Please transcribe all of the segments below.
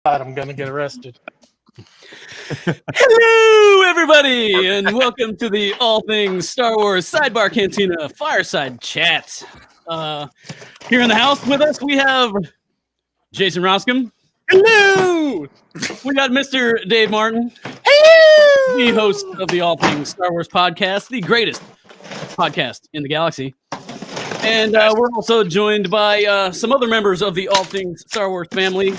I'm gonna get arrested. Hello, everybody, and welcome to the All Things Star Wars Sidebar Cantina Fireside Chat. Here in the house with us, we have Jason Roscom. Hello! We got Mr. Dave Martin. Hello! The host of the All Things Star Wars podcast, the greatest podcast in the galaxy. And we're also joined by some other members of the All Things Star Wars family.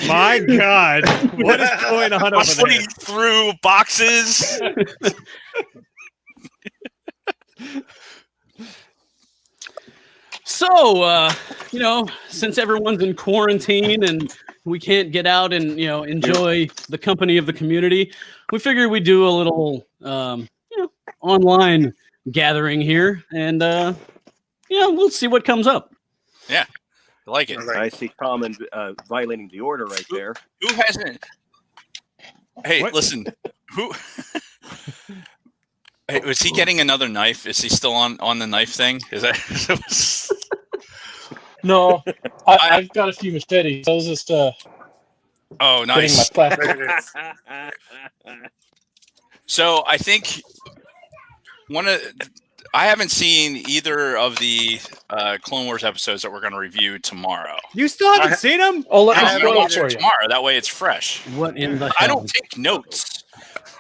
My God, what is going on over there? Through boxes. So, since everyone's in quarantine and we can't get out and, enjoy the company of the community, we figured we'd do a little, online gathering here and, we'll see what comes up. Yeah. I like it. I see Common violating the order right there. Who hasn't? Hey, What? Listen. Who? Hey, was he getting another knife? Is he still on the knife thing? Is that? No, I've got a few machetes. I was just Oh, getting my nice. plastic. So I think I haven't seen either of the Clone Wars episodes that we're going to review tomorrow. You still haven't seen him? Oh, let me I'm going to spoil it watch for it you. tomorrow. That way it's fresh. What in the hell? I don't take notes.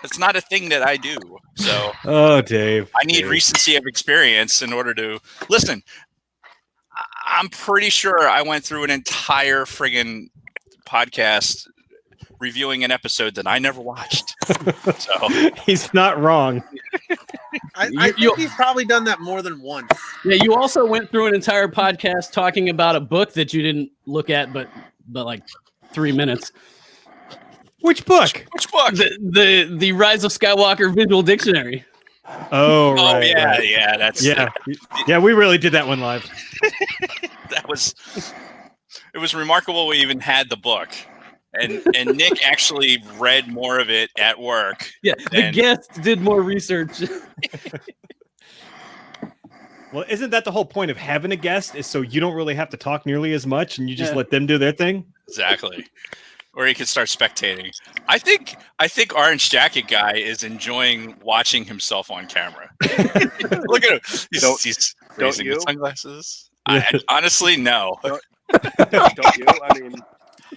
It's not a thing that I do. So Oh, Dave. I need recency of experience in order to listen. I'm pretty sure I went through an entire friggin' podcast reviewing an episode that I never watched. So He's not wrong. I think he's probably done that more than once. Yeah, you also went through an entire podcast talking about a book that you didn't look at, but like 3 minutes. Which book? which book? The Rise of Skywalker Visual Dictionary. Oh, Oh right. yeah, right. yeah. That's Yeah. Yeah, we really did that one live. It was remarkable we even had the book. And Nick actually read more of it at work. Yeah, the guest did more research. Well, isn't that the whole point of having a guest? Is so you don't really have to talk nearly as much and you just Yeah. let them do their thing? Exactly. Or he could start spectating. I think Orange Jacket guy is enjoying watching himself on camera. Look at him. He's raising you? his sunglasses. I honestly, no. Don't you? I mean,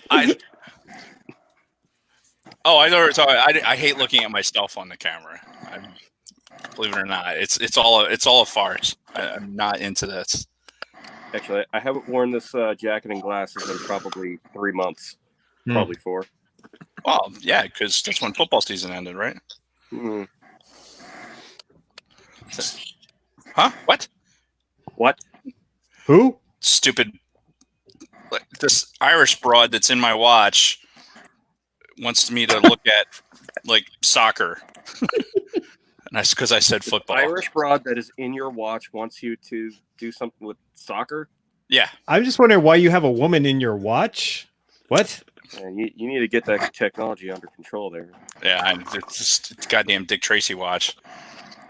I know what we're talking. I hate looking at myself on the camera. Believe it or not, it's all a farce. I'm not into this. actually, I haven't worn this jacket and glasses in probably 3 months. Probably 4. Well, yeah, because that's when football season ended, right? Mm. Huh? What? What? Who? Stupid. This Irish broad that's in my watch wants me to look at like soccer. And that's because I said football. Irish broad that is in your watch wants you to do something with soccer? Yeah. I'm just wondering why you have a woman in your watch. What? And you need to get that technology under control there. Yeah, it's goddamn Dick Tracy watch.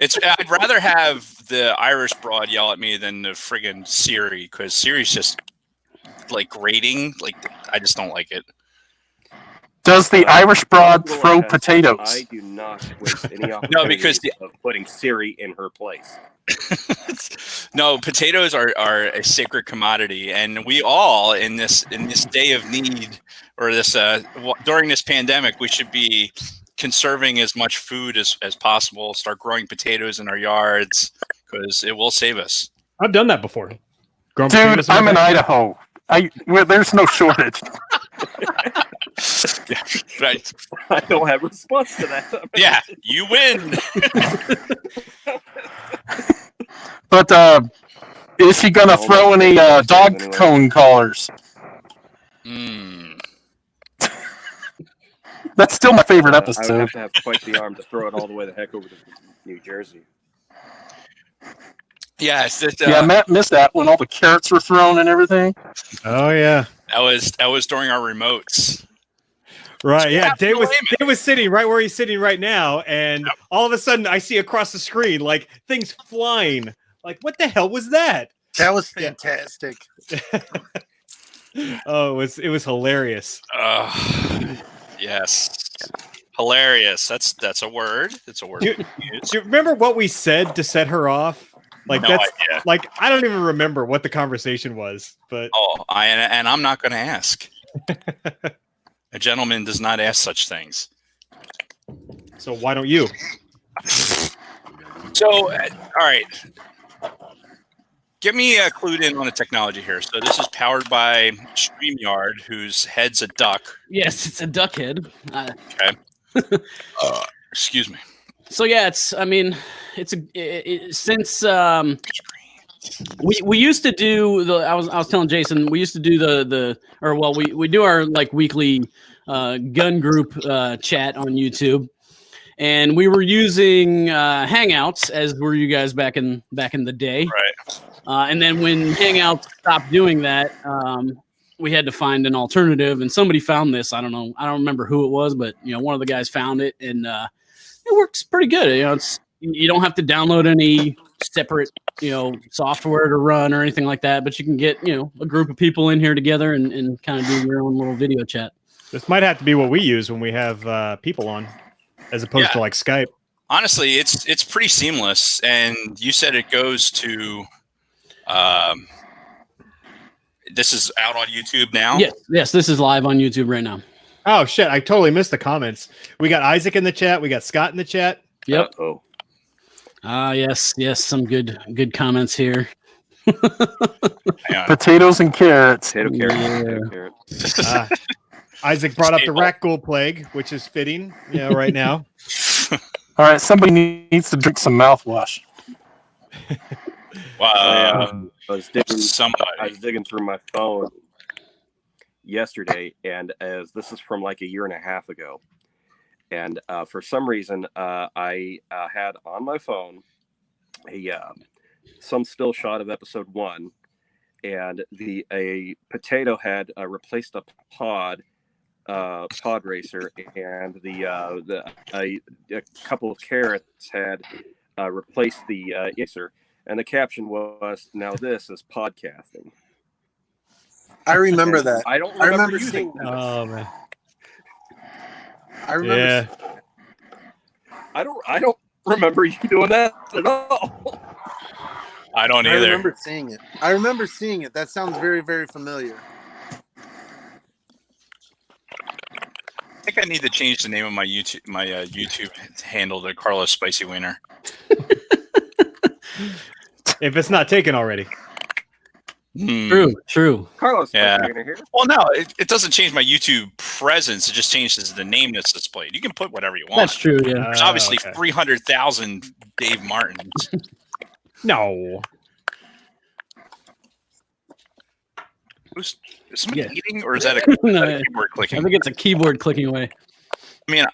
I'd rather have the Irish broad yell at me than the friggin' Siri, because Siri's just like grating. Like I just don't like it. Does the Irish broad throw Laura has- potatoes? I do not waste any opportunity No, because of putting Siri in her place. No, potatoes are a sacred commodity, and we all in this day of need, or this during this pandemic, we should be conserving as much food as possible. Start growing potatoes in our yards because it will save us. I've done that before. Grown Dude, potatoes I'm in my backyard. Idaho. There's no shortage. Yeah, right. I don't have a response to that. Yeah, you win. But is she gonna throw any dog cone collars? That's still my favorite I would episode. have to have quite the arm to throw it all the way the heck over to New Jersey. Yeah, Yeah, Matt missed that when all the carrots were thrown and everything. Oh yeah. that was during our remotes. Right, yeah. Dave blame was sitting right where he's sitting right now, and all of a sudden I see across the screen like things flying. Like, what the hell was that? That was fantastic. Oh, it was hilarious. Yes. Hilarious. That's a word. It's a word. Do you remember what we said to set her off? Like No idea. like I don't even remember what the conversation was, but and I'm not going to ask. A gentleman does not ask such things. So why don't you? So, all right. Get me clued in on the technology here. So this is powered by StreamYard, whose head's a duck. Yes, it's a duck head. Okay. Excuse me. So yeah, since we used to do I was telling Jason, we used to do we do our like weekly gun group chat on YouTube, and we were using Hangouts, as were you guys back in the day. Right. And then when Hangouts stopped doing that, we had to find an alternative, and somebody found this. I don't remember who it was, but one of the guys found it, and it works pretty good. You don't have to download any separate software to run or anything like that, but you can get a group of people in here together and kind of do your own little video chat. This might have to be what we use when we have people on, as opposed to like Skype. Honestly, it's pretty seamless, and you said it goes to. This is out on YouTube now? Yes, this is live on YouTube right now. Oh shit, I totally missed the comments. We got Isaac in the chat, we got Scott in the chat. Yep. Oh. Yes, some good comments here. Potatoes and carrots. Potato carrot. Isaac brought up the rat ghoul plague, which is fitting, right now. All right, somebody needs to drink some mouthwash. Wow. I was digging through my phone yesterday, and as this is from like a year and a half ago, and for some reason I had on my phone some still shot of episode 1, and a potato had replaced a pod racer, and a couple of carrots had replaced the racer. And the caption was, "Now this is podcasting." I remember that. I don't remember using seeing that. Oh man. I remember. Yeah. I don't remember you doing that at all. I don't I either. remember seeing it. That sounds very, very familiar. I think I need to change the name of my YouTube handle to Carlos Spicy Wiener. If it's not taken already. True. Carlos, Yeah. here. Well, no, it doesn't change my YouTube presence. It just changes the name that's displayed. You can put whatever you want. That's true. Yeah. There's obviously Okay. 300,000 Dave Martins. No. Is somebody eating, or is that a keyboard I clicking? think it's a keyboard clicking away. I mean,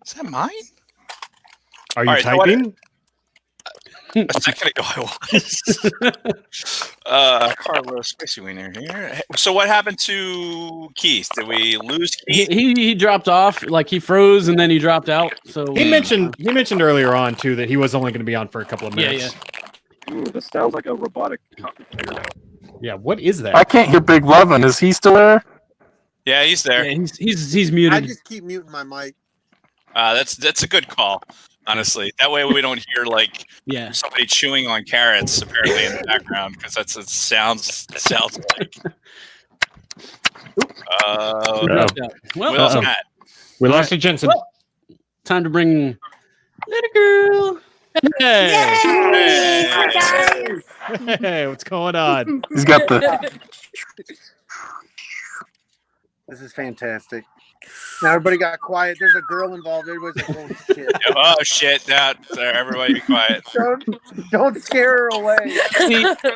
is that mine? Are you All right, so typing? A second ago, I was. Carlos Spicy Wiener here. So what happened to Keith? Did we lose Keith? He dropped off, like he froze and then he dropped out. So He mentioned earlier on too that he was only going to be on for a couple of minutes. Ooh, this sounds like a robotic computer. Yeah, what is that? I can't hear Big Lovin'. Is he still there? Yeah, he's there. Yeah, he's muted. I just keep muting my mic. That's a good call. Honestly, that way we don't hear like somebody chewing on carrots apparently in the background, because that's what it sounds like. Well, Will's Matt. We lost to Jensen. Well, time to bring little girl. Hey. Hey, what's going on? He's got the. This is fantastic. Now everybody got quiet. There's a girl involved. Everybody's like, "Oh shit!" Oh shit! Now, everybody, be quiet. Don't scare her away.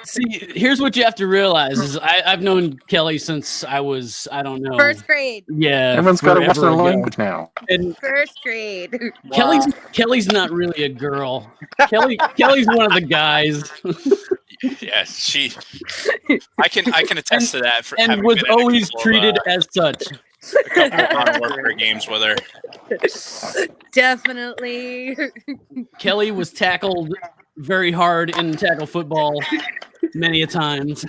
See, here's what you have to realize: is I've known Kelly since I was, I don't know, first grade. Yeah, Everyone's got to watch their forever ago. language now. And First grade. Kelly's not really a girl. Kelly's one of the guys. Yeah, I can attest to that. For and having was been in a always couple treated of, as such. a couple of Modern Warfare games with her. Definitely. Kelly was tackled very hard in tackle football many a times.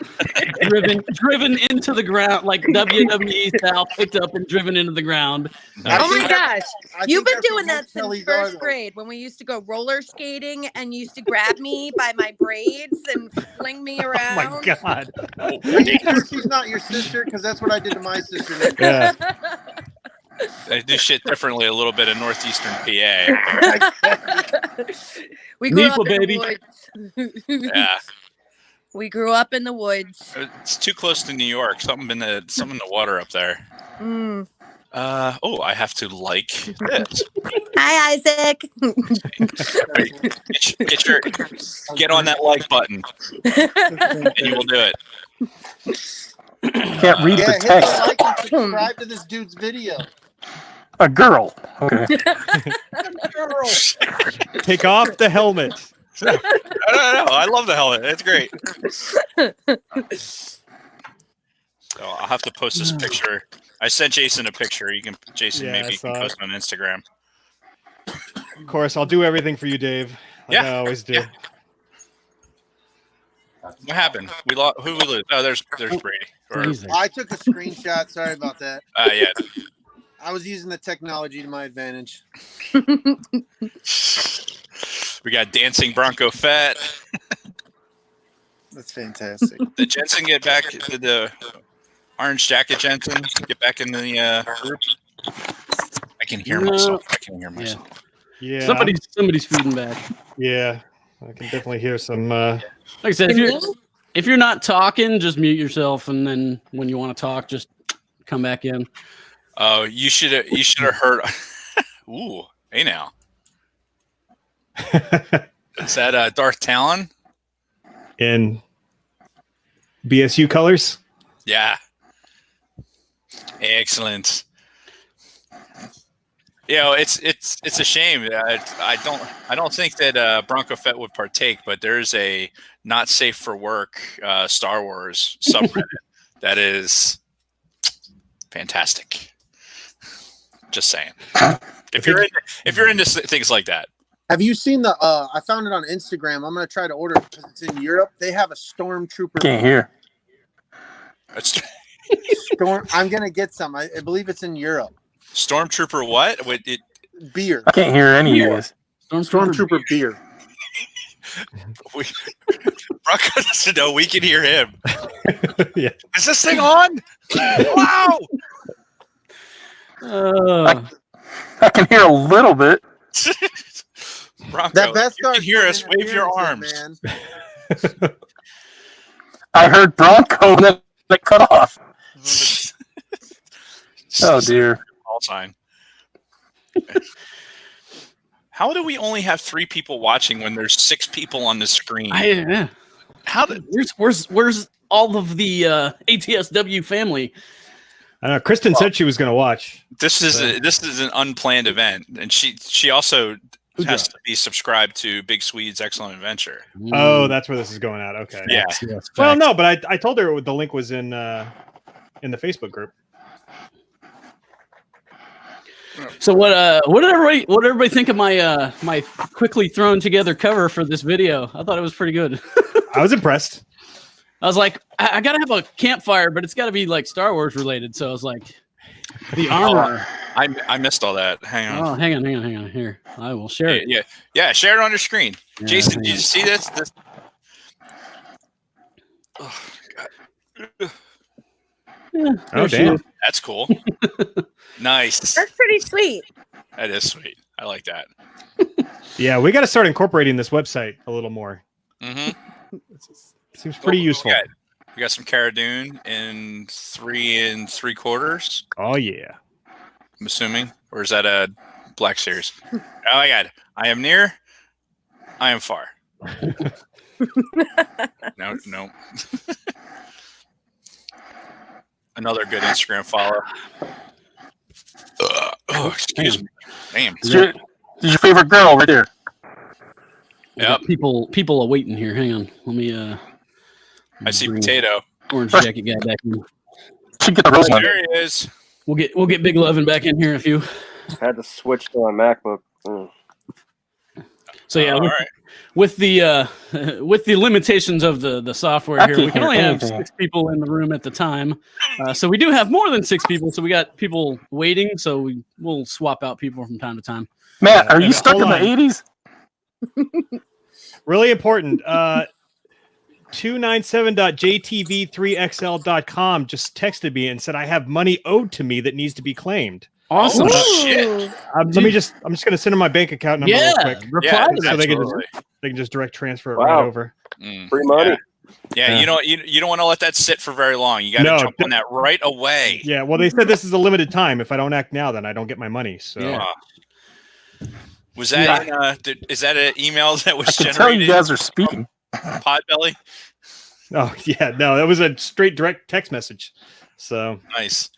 driven into the ground like WWE style, picked up and driven into the ground. Oh my gosh. You've been doing that since Kelly's first Arnold. grade when we used to go roller skating and you used to grab me by my braids and fling me Oh around. my god. Are you sure she's not your sister? Because that's what I did to my sister. Yeah. They do shit differently a little bit in northeastern PA. We grew up Meeple, in baby. the woods. Yeah, We grew up in the woods. it's too close to New York. Something in the water up there. Mm. Oh, I have to like this. Hi, Isaac. Get on that like button, and you will do it. Can't read Yeah, the hit the text. like and subscribe to this dude's video. A girl. Okay. Take off the helmet. No. I love the helmet. It's great. So I'll have to post this picture. I sent Jason a picture. Jason, Yeah, maybe I you can saw post on Instagram. Of course, I'll do everything for you, Dave. Like Yeah. I always do. Yeah. What happened? We lost. Who we lose? Oh, there's Brady. Or, Amazing. I took a screenshot. Sorry about that. yeah. I was using the technology to my advantage. We got dancing Bronco Fett. That's fantastic. Did Jensen get back? Did the orange jacket Jensen get back in the group? I can hear No. myself. I can hear myself. Yeah. Somebody's feeding back. Yeah. I can definitely hear some. Like I said, if you're not talking, just mute yourself, and then when you want to talk, just come back in. Oh, you should have heard. Ooh, hey now. Is that Darth Talon? In BSU colors. Yeah. Excellent. You know, it's a shame. I don't think that Bronco Fett would partake, but there's a not safe for work Star Wars subreddit that is fantastic. Just saying. If you're into things like that. Have you seen the? I found it on Instagram. I'm gonna try to order it because it's in Europe. They have a stormtrooper. Can't hear. I'm gonna get some. I believe it's in Europe. Stormtrooper what? Beer. I can't hear any of this. Stormtrooper beer. Bronco doesn't know. We can hear him. Yeah. Is this thing on? Wow. I can hear a little bit. Bronco, That best you can hear us. Wave your arms. man. I heard Bronco and then it cut off. Oh dear. Call sign. How do we only have 3 people watching when there's 6 people on the screen? Yeah. How did? Where's all of the ATSW family? I know. Kristen said she was going to watch. This is an unplanned event, and she also has to be subscribed to Big Swede's Excellent Adventure. Oh, that's where this is going out. Okay. Yeah. Yes, Well, facts. no, but I told her the link was in the Facebook group. So what did everybody think of my my quickly thrown together cover for this video? I thought it was pretty good. I was impressed. I was like, I gotta have a campfire, but it's gotta be like Star Wars related. So I was like, the armor. I missed all that. Hang on. Oh, hang on. Here, I will share it. Yeah. Share it on your screen. Yeah, Jason, hang did you on. see this? Oh, God. Yeah, Oh, there she damn. is. That's cool. Nice. That's pretty sweet. That is sweet. I like that. Yeah, we got to start incorporating this website a little more. Mm-hmm. Seems pretty useful. We got some Cara Dune in 3 3/4. Oh yeah. I'm assuming, or is that a Black Series? Oh my God! I am near. I am far. No. Another good Instagram follow. Excuse me. Damn. It's your favorite girl right there. We got people are waiting here. Hang on. Let me I see bring Potato. Orange jacket guy back in. Should get the rose on. There he is. We'll get Big Lovin' back in here in a few. I had to switch to my MacBook. So yeah, All right. with the limitations of the software I here, can't we can hear only have anything. 6 people in the room at the time. So we do have more than 6 people. So we got people waiting. So we'll swap out people from time to time. Matt, are you And stuck in hold the on. 80s? Really important. 297.jtv3xl.com just texted me and said I have money owed to me that needs to be claimed. Awesome. Oh, shit. Ooh. I'm just going to send them my bank account number real quick. Reply Yeah, to that. So they absolutely. can just direct transfer it Wow. right over. Mm. Free money. Yeah, Yeah. you don't want to let that sit for very long. You got to No, jump on that right away. Yeah, well, they said this is a limited time. If I don't act now, then I don't get my money. So Yeah. Was that is that an email that was I can generated? tell you guys are speaking. Podbelly? Oh yeah, no, that was a straight direct text message. So Nice.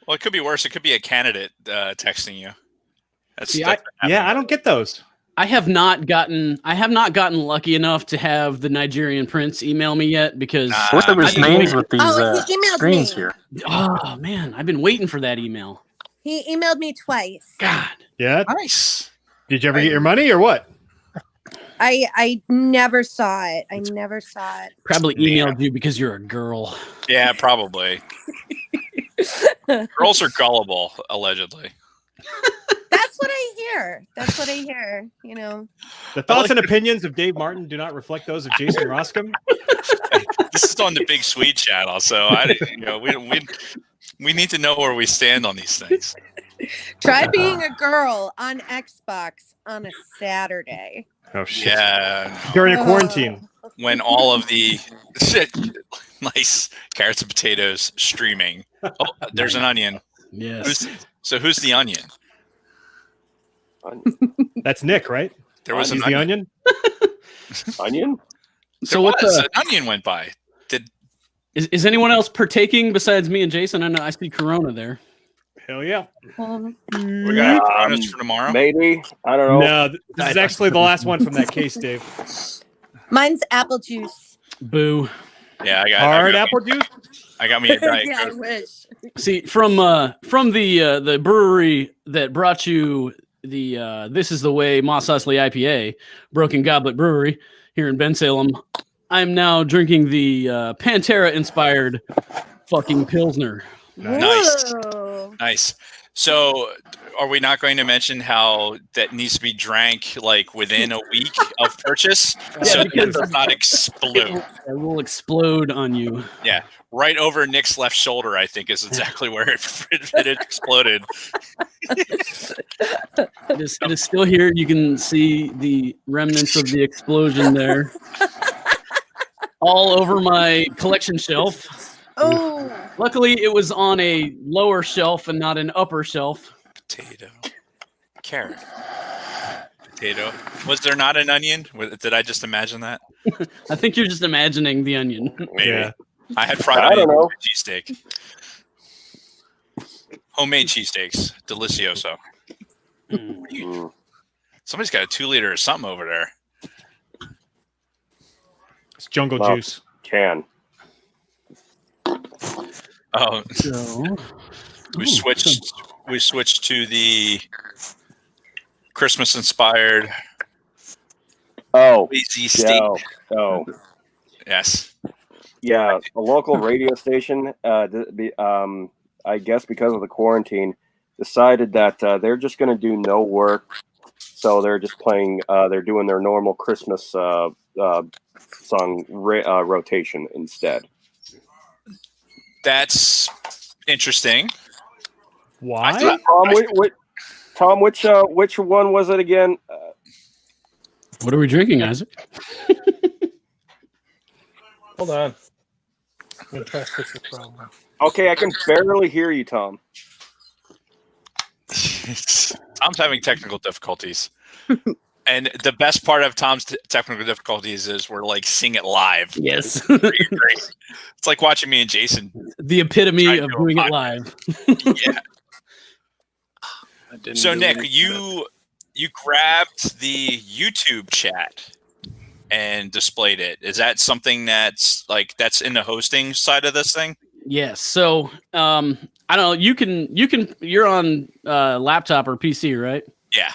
Well, it could be worse. It could be a candidate texting you. That's, See, that's I don't get those. I have not gotten lucky enough to have the Nigerian prince email me yet because What are his I've been names waiting- with these Oh, he emailed screens me. here? Oh man, I've been waiting for that email. He emailed me twice. God. Yeah. nice. Did you ever get your money or what? I never saw it. I never saw it. Probably emailed you because you're a girl. Yeah, probably. Girls are gullible, allegedly. That's what I hear. That's what I hear. You know. The thoughts and opinions of Dave Martin do not reflect those of Jason Roscom. This is on the Big Sweet channel, so we need to know where we stand on these things. Try being a girl on Xbox on a Saturday. Oh shit! Yeah, During a quarantine. when all of the nice carrots and potatoes streaming. Oh, there's an onion. Yes. Who's the onion? That's Nick, right? There was He's an the onion. onion. Onion? So what's An onion went by. is anyone else partaking besides me and Jason? I know I see Corona there. Hell yeah! We're gonna have Coronas for tomorrow. Maybe. I don't know. No, this is actually the last one from that case, Dave. Mine's apple juice. Boo. Yeah, I got Hard I got, apple juice. I got me a Diet Yeah, I Coke. wish. See, from the brewery that brought you the This Is the Way Moss Eisley IPA, Broken Goblet Brewery here in Bensalem, I'm now drinking the Pantera inspired fucking Pilsner. Nice. Whoa. Nice. So, are we not going to mention how that needs to be drank like within a week of purchase, so that it does not explode? It will explode on you. Yeah, right over Nick's left shoulder, I think, is exactly where it exploded. It is still here. You can see the remnants of the explosion there. All over my collection shelf. Oh, Luckily, it was on a lower shelf and not an upper shelf. Potato, carrot, potato. Was there not an onion? Did I just imagine that? I think you're just imagining the onion. Maybe. Yeah. I had fried I don't onion know. cheesesteak. Homemade cheesesteaks, delicioso. Mm. Somebody's got a 2-liter or something over there. It's jungle Well, juice. Can. Oh, So, we switched to the Christmas inspired Oh. lazy steak. Oh. Yes. Yeah. A local radio station, I guess because of the quarantine, decided that they're just going to do no work. So they're just playing, they're doing their normal Christmas song rotation instead. That's interesting. Why? Tom, which one was it again? what are we drinking, Isaac? Hold on. I'm gonna try to fix this problem. Okay, I can barely hear you, Tom. Tom's having technical difficulties. And the best part of Tom's technical difficulties is we're like seeing it live. Yes. Great. It's like watching me and Jason. The epitome Trying to of do a doing it podcast. live. So Nick, you grabbed the YouTube chat and displayed it. Is that something that's in the hosting side of this thing? Yes. So I don't know. You're on laptop or PC, right? Yeah.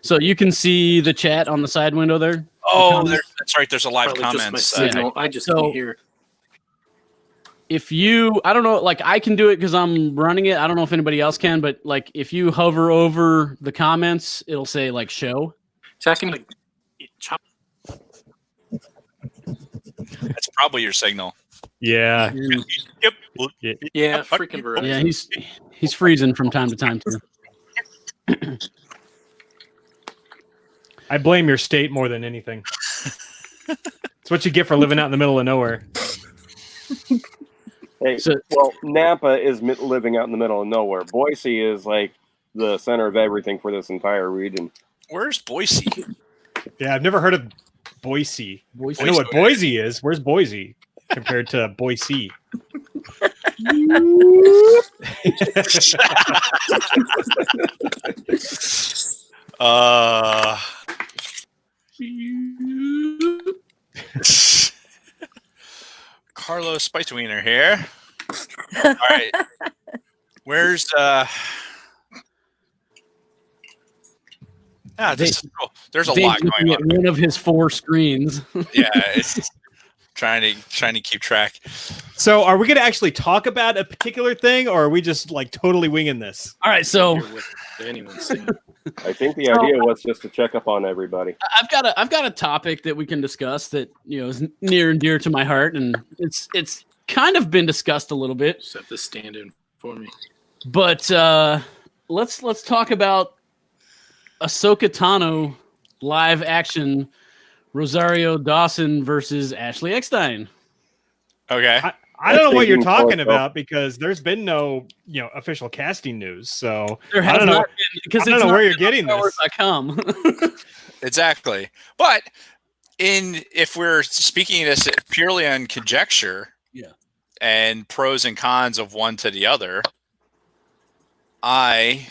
So you can see the chat on the side window there. Oh, that's right. There's a live Probably just my comments. signal. I just can't hear it. If you, I don't know, like I can do it because I'm running it. I don't know if anybody else can, but like if you hover over the comments, it'll say like show. So I can like chop. That's probably your signal. Yeah. Yep. Yeah, freaking Verizon. Yeah, he's freezing from time to time too. I blame your state more than anything. It's what you get for living out in the middle of nowhere. Hey, well, Napa is living out in the middle of nowhere. Boise is like the center of everything for this entire region. Where's Boise? Yeah, I've never heard of Boise. I know what Boise is. Where's Boise compared to Boise? Carlos Spice Wiener here. All right. Where's there's a lot going on. One of his 4 screens. Yeah, it's trying to keep track. So, are we going to actually talk about a particular thing, or are we just like totally winging this? All right, so I think the idea was just to check up on everybody. I've got a topic that we can discuss that is near and dear to my heart, and it's kind of been discussed a little bit. Just have to stand in for me. But let's talk about Ahsoka Tano live action Rosario Dawson versus Ashley Eckstein. Okay. I don't know what you're talking about because there's been no official casting news. So I don't know because I don't know where you're getting this. Exactly. But if we're speaking this purely on conjecture, and pros and cons of one to the other, my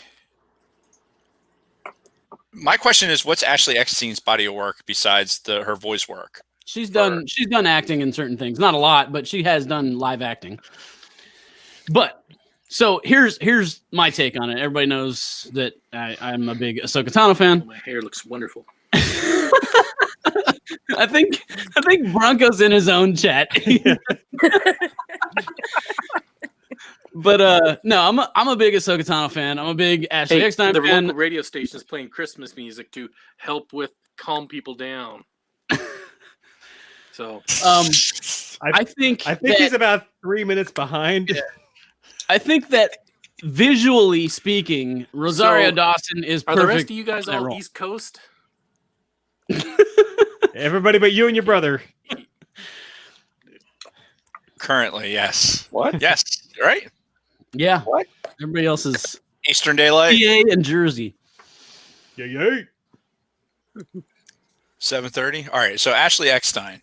question is, what's Ashley Eckstein's body of work besides her voice work? She's done acting in certain things, not a lot, but she has done live acting. But so here's my take on it. Everybody knows that I'm a big Ahsoka Tano fan. My hair looks wonderful. I think Bronco's in his own chat. But no, I'm a big Ahsoka Tano fan. I'm a big Ashley Eckstein the fan. local radio station is playing Christmas music to help with calm people down. So I think he's about 3 minutes behind. Yeah. I think that visually speaking, Rosario Dawson is perfect. Are the rest of you guys all East Coast? Everybody but you and your brother. Currently, yes. What? Yes. Right? Yeah. What? Everybody else is Eastern Daylight. PA and Jersey. Yay. 7:30. All right. So Ashley Eckstein.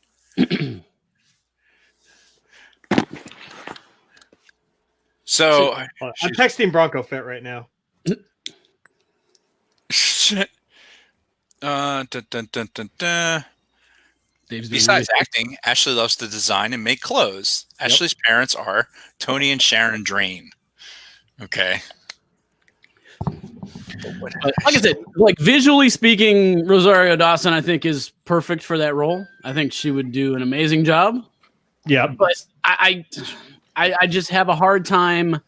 So I'm texting Bronco Fit right now. Besides acting, Ashley loves to design and make clothes. Ashley's parents are Tony and Sharon Drain. Okay. Like I said, like visually speaking, Rosario Dawson, I think, is perfect for that role. I think she would do an amazing job. Yeah, but I just have a hard time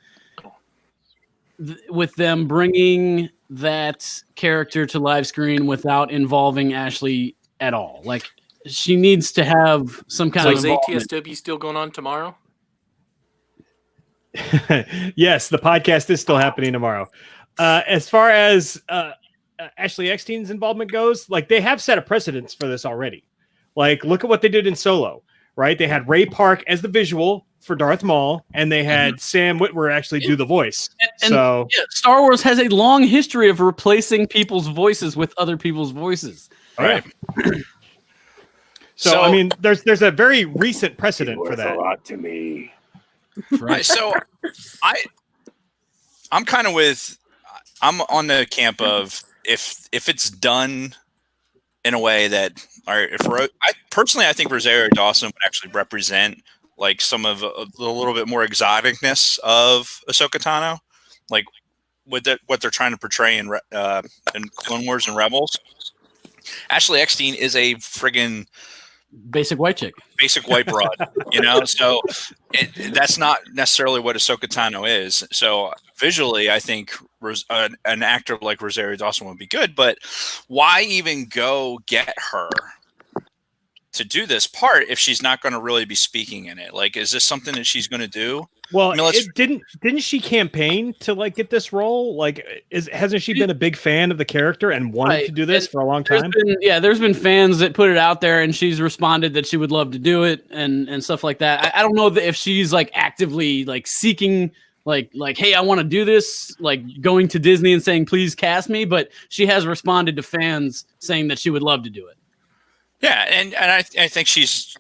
with them bringing that character to live screen without involving Ashley at all. Like she needs to have some kind of involvement. Is ATSW still going on tomorrow? Yes, the podcast is still happening tomorrow. As far as Ashley Eckstein's involvement goes, like they have set a precedence for this already. Like, look at what they did in Solo, right? They had Ray Park as the visual for Darth Maul, and they had Sam Witwer actually do the voice. So Star Wars has a long history of replacing people's voices with other people's voices. All right. So I mean, there's a very recent precedent for that. A lot to me. Right. So I'm kind of I'm on the camp of if it's done in a way that, all right, I think Rosario Dawson would actually represent like some of a little bit more exoticness of Ahsoka Tano. Like what they're trying to portray in Clone Wars and Rebels. Ashley Eckstein is a friggin' basic white chick, basic white broad, So that's not necessarily what Ahsoka Tano is. So visually, I think an actor like Rosario Dawson would be good. But why even go get her to do this part if she's not going to really be speaking in it? Like, is this something that she's going to do? Well, didn't she campaign to like get this role? Like, hasn't she been a big fan of the character and wanted to do this for a long time? There's been fans that put it out there, and she's responded that she would love to do it and stuff like that. I don't know that if she's like actively like seeking like hey, I want to do this, like going to Disney and saying please cast me, but she has responded to fans saying that she would love to do it. Yeah, and I think she's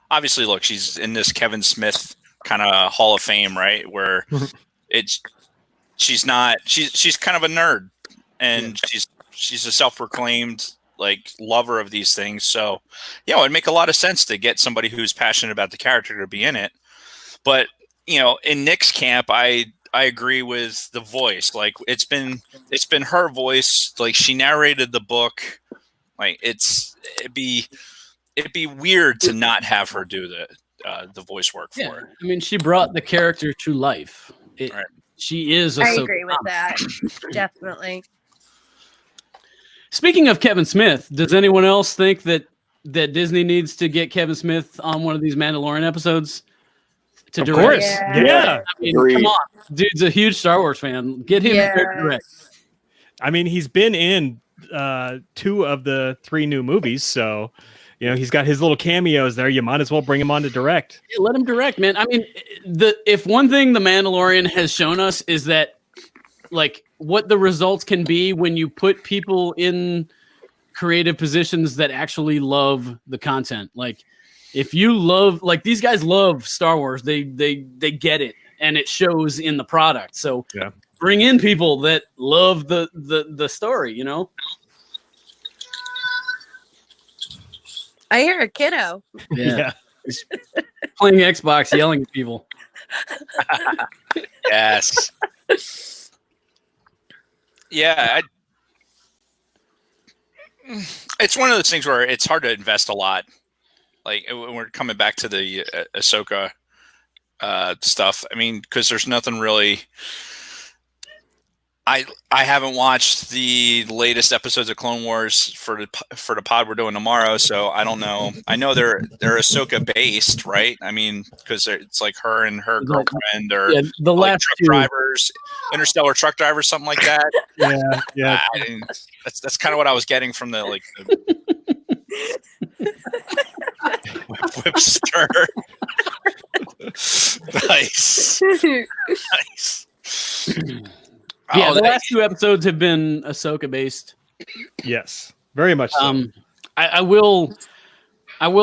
obviously look, she's in this Kevin Smith kind of Hall of Fame, right? Where she's kind of a nerd, and she's a self-proclaimed like lover of these things. So it'd make a lot of sense to get somebody who's passionate about the character to be in it. But in Nick's camp, I agree with the voice. Like it's been her voice. Like she narrated the book. Like it'd be weird to not have her do the voice work for it. I mean, she brought the character to life. Right. She is. I agree with that. Definitely. Speaking of Kevin Smith, does anyone else think that Disney needs to get Kevin Smith on one of these Mandalorian episodes to direct? Of course, yeah. I mean, come on, dude's a huge Star Wars fan. Get him to direct. I mean, he's been in 2 of the 3 new movies, so he's got his little cameos there. You might as well bring him on to direct. Yeah, let him direct, man. I mean, if one thing the Mandalorian has shown us is that like what the results can be when you put people in creative positions that actually love the content. Like if you love, like these guys love Star Wars, they get it, and it shows in the product. So bring in people that love the story, I hear a kiddo. Yeah. He's playing Xbox, yelling at people. Yes. Yeah. It's one of those things where it's hard to invest a lot. Like when we're coming back to the Ahsoka stuff. I mean, because there's nothing really. I haven't watched the latest episodes of Clone Wars for the pod we're doing tomorrow, so I don't know. I know they're Ahsoka based, right? I mean, because it's like her and her girlfriend, or the last truck drivers, interstellar truck drivers, something like that. Yeah. That's kind of what I was getting from the whipster. Nice. Yeah, the last 2 episodes have been Ahsoka based. Yes, very much so. I will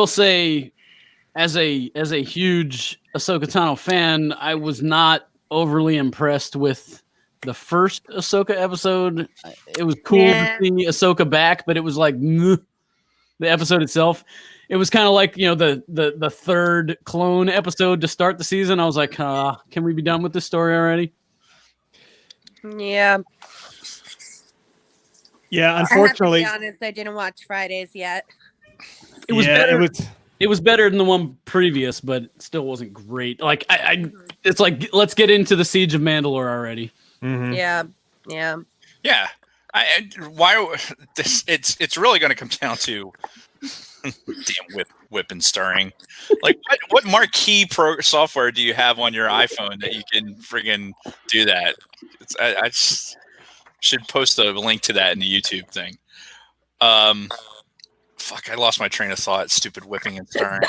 say, as a huge Ahsoka Tano fan, I was not overly impressed with the first Ahsoka episode. It was cool to see Ahsoka back, but it was like the episode itself. It was kind of like the third clone episode to start the season. I was like, can we be done with this story already? Yeah. Yeah, unfortunately. I have to be honest, I didn't watch Fridays yet. It was better. It was better than the one previous, but it still wasn't great. Like it's like let's get into the Siege of Mandalore already. Mm-hmm. Yeah. Why this? It's really going to come down to damn whip and stirring. Like what marquee software do you have on your iPhone that you can friggin' do that? I just should post a link to that in the YouTube thing. Fuck, I lost my train of thought. Stupid whipping and stirring.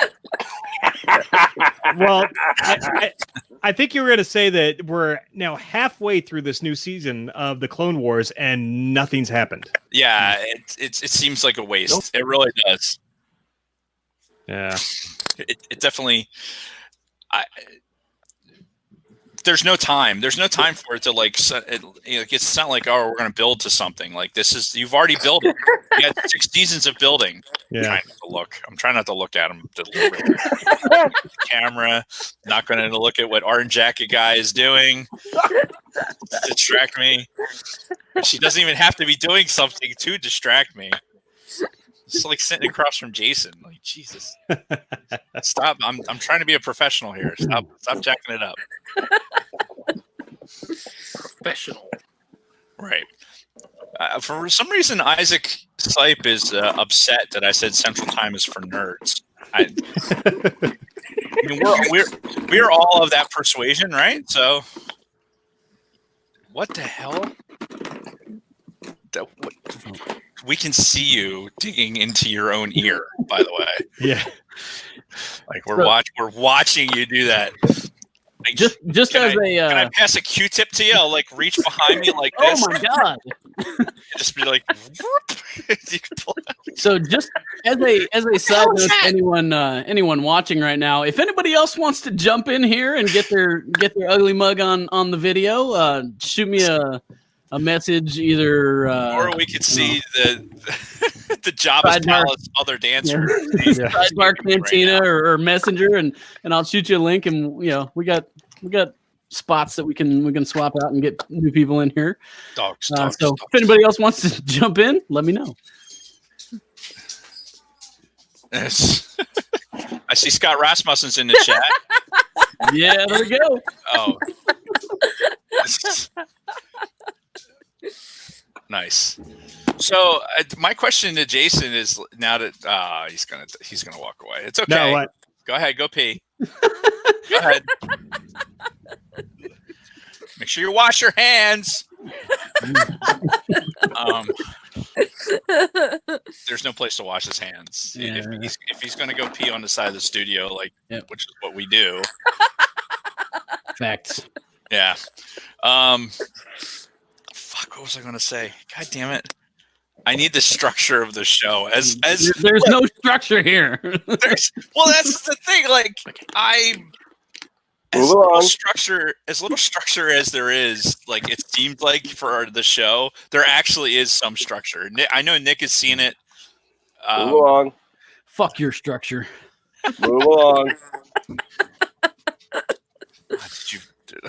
Well, I think you were going to say that we're now halfway through this new season of the Clone Wars and nothing's happened. Yeah, it seems like a waste. It really does. Yeah, it definitely. there's no time. There's no time for it to like. It's not like, oh, we're going to build to something. Like this is, you've already built it. You had 6 seasons of building. Yeah. I'm trying not to look at him. Camera. Not going to look at what Orange Jacket guy is doing. Distract me. She doesn't even have to be doing something to distract me. It's like sitting across from Jason. Like, Jesus. Stop. I'm trying to be a professional here. Stop jacking it up. Professional. Right. For some reason, Isaac Sipe is upset that I said Central Time is for nerds. I mean, we're all of that persuasion, right? So, what the hell? We can see you digging into your own ear, by the way. Yeah. Like we're watching you do that. Like, just can as can I pass a Q-tip to you? I'll like reach behind me like this. Oh my god! Just be like. So just as a side note, anyone watching right now, if anybody else wants to jump in here and get their ugly mug on the video, shoot me a message either. Or we could see the Jabba's Palace other dancer. Yeah. Sidebar Cantina or Messenger, and I'll shoot you a link, and we got spots that we can swap out and get new people in here. Dogs. So if anybody else wants to jump in, let me know. Yes. I see Scott Rasmussen's in the chat. Yeah, there we go. Oh. Nice. So my question to Jason is, now that he's gonna walk away. It's okay. No, what? Go ahead, go pee. Go ahead. Make sure you wash your hands. There's no place to wash his hands. Yeah. If he's gonna go pee on the side of the studio, which is what we do. Facts. Yeah. Fuck, what was I going to say? God damn it. I need the structure of the show. As there's no structure here. Well, that's the thing. Like, as little structure as there is, like it seemed like for the show, there actually is some structure. I know Nick has seen it. Move along. Fuck your structure. Move along. What did you do?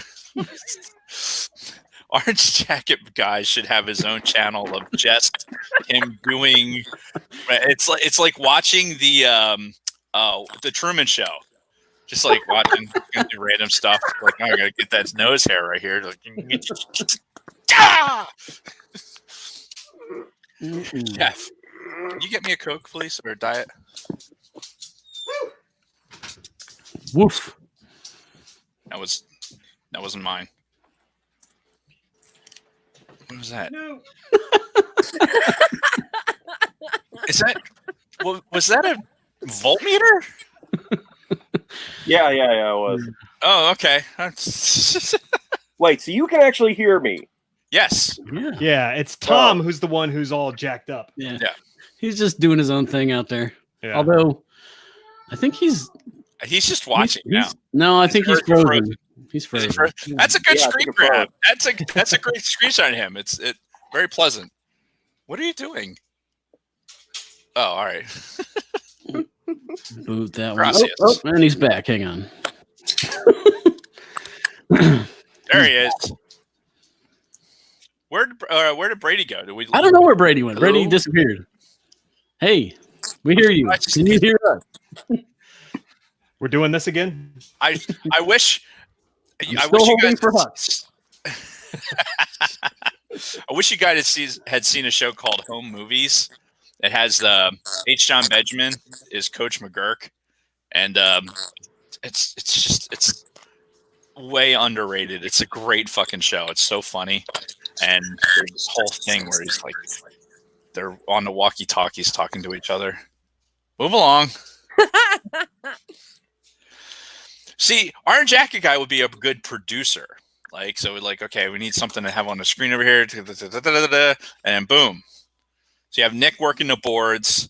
Orange Jacket guy should have his own channel of just him doing. It's like watching the Truman Show, just like watching do random stuff. Like, oh, I gotta get that nose hair right here. Like, Jeff, can you get me a Coke, please, or a Diet? Woof. That wasn't mine. What was that? No. Is that? Was that a voltmeter? Yeah, it was. Oh, okay. Wait, so you can actually hear me? Yes. Yeah, it's Tom who's the one who's all jacked up. Yeah. He's just doing his own thing out there. Yeah. Although, I think he's just watching now. No, I think he's frozen. He's frozen. That's a good screen grab. That's a great screenshot of him. It's very pleasant. What are you doing? Oh, all right. Boot that Gracias. one. Oh, and he's back. Hang on. There he is. Where did Brady go? I don't know where Brady went. Hello? Brady disappeared. Hey, we hear you. Can you hear us? We're doing this again? I wish. I wish you guys for I wish you guys had seen a show called Home Movies. It has H. John Benjamin is Coach McGurk, and it's way underrated. It's a great fucking show. It's so funny, and there's this whole thing where he's like, they're on the walkie-talkies talking to each other. Move along. See, Orange Jacket guy would be a good producer. Like, so like, okay, we need something to have on the screen over here, and boom. So you have Nick working the boards,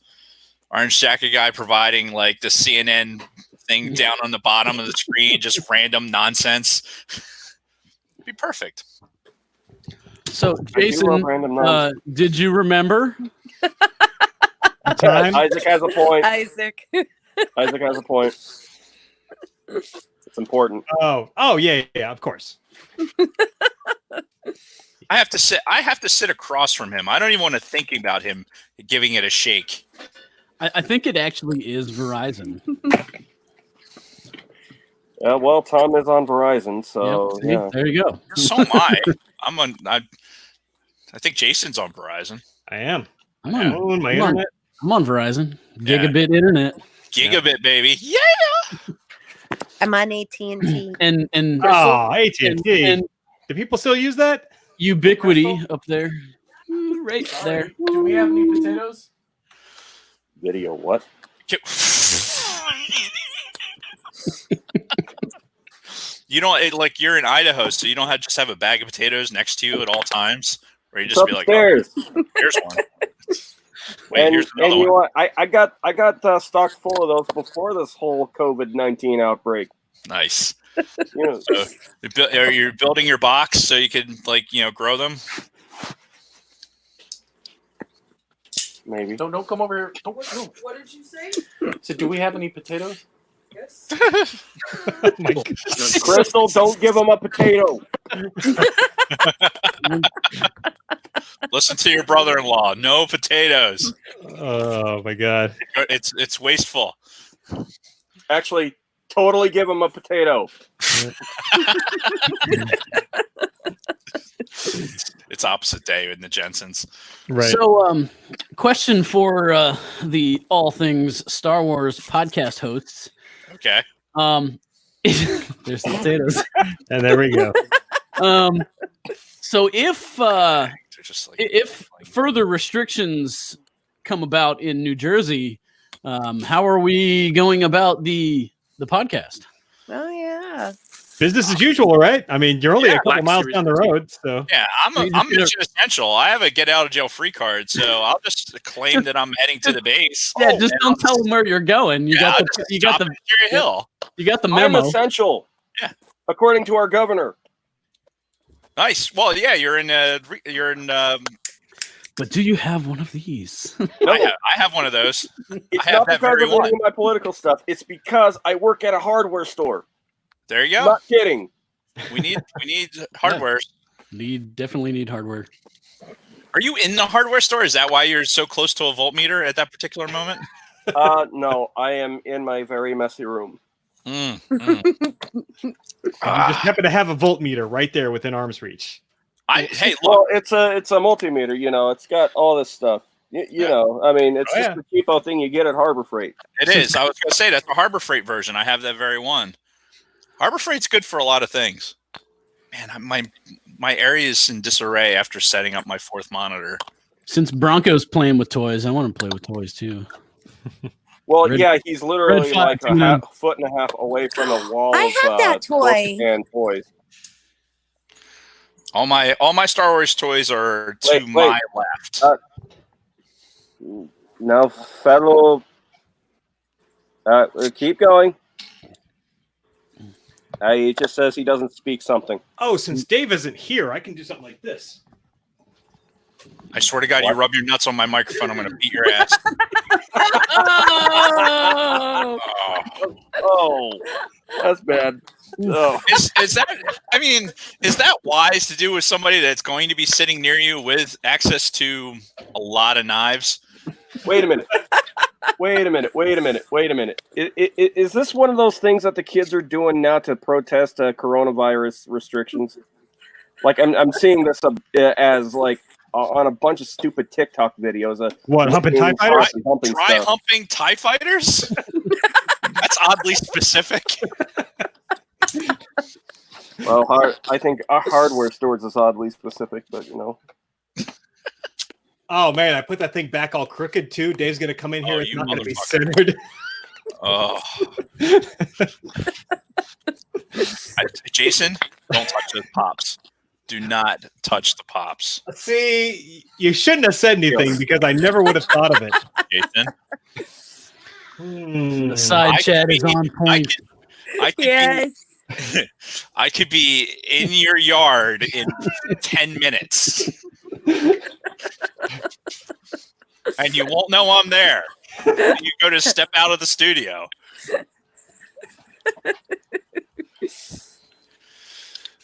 Orange Jacket guy providing like the CNN thing down on the bottom of the screen, just random nonsense. Be perfect. So, I do Jason, love random numbers. did you remember? Time? Isaac has a point. Isaac. Isaac has a point. It's important. Oh, yeah, of course. I have to sit across from him. I don't even want to think about him giving it a shake. I think it actually is Verizon. Well, Tom is on Verizon, so Yep, see? yeah. There you go. So am I. I think Jason's on Verizon. I am. I'm on, my I'm on- internet. I'm on Verizon. Yeah. Gigabit internet. Gigabit, baby. Yeah. I'm on AT&T. And Oh, AT&T. and Do people still use that? Ubiquity up there. Right there. Do we have any potatoes? Video what? You don't like you're in Idaho, so you don't have just have a bag of potatoes next to you at all times, where you It's just be like, upstairs. oh, here's one. Wait, and here's another you know one. what? I got stocked full of those before this whole COVID-19 outbreak. Nice. Yeah. So, are you building your box so you can grow them? Maybe. Don't come over here. Don't worry. No. What did you say? So, do we have any potatoes? Yes. Oh my God. Crystal, don't give him a potato. Listen to your brother-in-law. No potatoes. Oh my God. It's wasteful. Actually, totally give him a potato. It's opposite day in the Jensens. Right. So, question for the All Things Star Wars podcast hosts. Okay. There's the potatoes. And there we go. So if They're just like, if further restrictions come about in New Jersey, how are we going about the podcast? Oh yeah. Business as usual, right? I mean, you're only a couple Black miles Series down the road, so yeah, I'm Mission Essential. I have a get out of jail free card, so I'll just claim that I'm heading to the base. Yeah, just don't tell them where you're going. You got the Cherry Hill. you got the I'm memo. essential. Yeah. According to our governor. Nice. Well, yeah, you're in. But do you have one of these? I have one of those. It's I have not that because very of any one. of my political stuff. It's because I work at a hardware store. There you go. Not kidding. We need hardware. Definitely need hardware. Are you in the hardware store? Is that why you're so close to a voltmeter at that particular moment? No, I am in my very messy room. you just happen to have a voltmeter right there within arm's reach. Hey, look. Well, it's a multimeter. It's got all this stuff. You know, I mean, it's just the cheapo thing you get at Harbor Freight. It is. I was going to say that's the Harbor Freight version. I have that very one. Harbor Freight's good for a lot of things. Man, my area is in disarray after setting up my fourth monitor. Since Bronco's playing with toys, I want to play with toys too. Well, he's literally like a foot and a half away from the wall. I have that toy. And toys. All my Star Wars toys are to my left. No, federal. Keep going. He just says he doesn't speak something. Oh, since Dave isn't here, I can do something like this. I swear to God, you rub your nuts on my microphone, I'm going to beat your ass. Oh, that's bad. Oh. Is that wise to do with somebody that's going to be sitting near you with access to a lot of knives? Wait a minute. Is this one of those things that the kids are doing now to protest coronavirus restrictions? Like I'm seeing this as like on a bunch of stupid TikTok videos. What, humping TIE fighters? Humping TIE fighters? That's oddly specific. Well, I think our hardware stores is oddly specific, but Oh man, I put that thing back all crooked too. Dave's gonna come in here. It's not gonna be motherfucker. centered. Oh, Jason, don't touch the pops. Do not touch the pops. See, you shouldn't have said anything because I never would have thought of it. Jason, The side chat is on point. I can Yes. I could be in your yard in 10 minutes. And you won't know I'm there. You go to step out of the studio.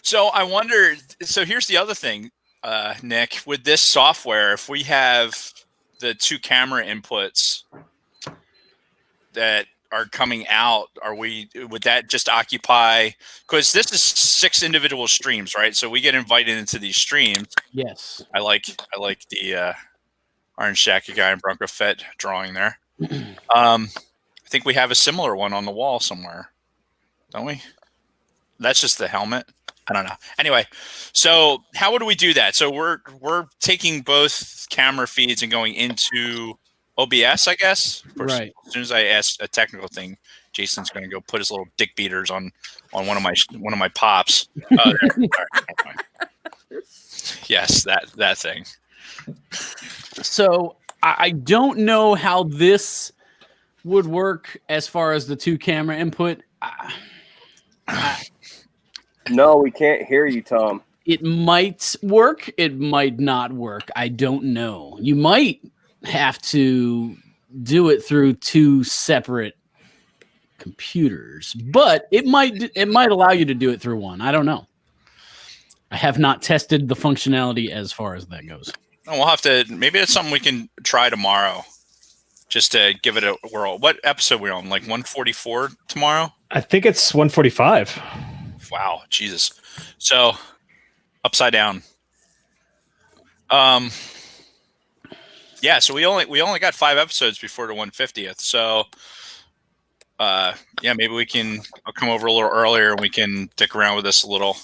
So I wonder, so here's the other thing, Nick, with this software, if we have the 2 camera inputs that are coming out, would that just occupy, because this is 6 individual streams, right? So we get invited into these streams. Yes. I like the Orange Shacky guy and Bronco Fett drawing there. I think we have a similar one on the wall somewhere, don't we? That's just the helmet. I don't know. Anyway, so how would we do that? So we're taking both camera feeds and going into OBS, I guess. Of course, Right. As soon as I ask a technical thing, Jason's going to go put his little dick beaters on one of my pops. Yes, that thing. So I don't know how this would work as far as the 2 camera input. No, we can't hear you, Tom. It might work. It might not work. I don't know. You might have to do it through 2 separate computers, but it might allow you to do it through one. I don't know. I have not tested the functionality as far as that goes. We'll have to. Maybe it's something we can try tomorrow, just to give it a whirl. What episode are we on? Like 144 tomorrow? I think it's 145. Wow, Jesus. So upside down. Yeah, so we only got 5 episodes before the 150th. So yeah, maybe I'll come over a little earlier and we can dick around with this a little,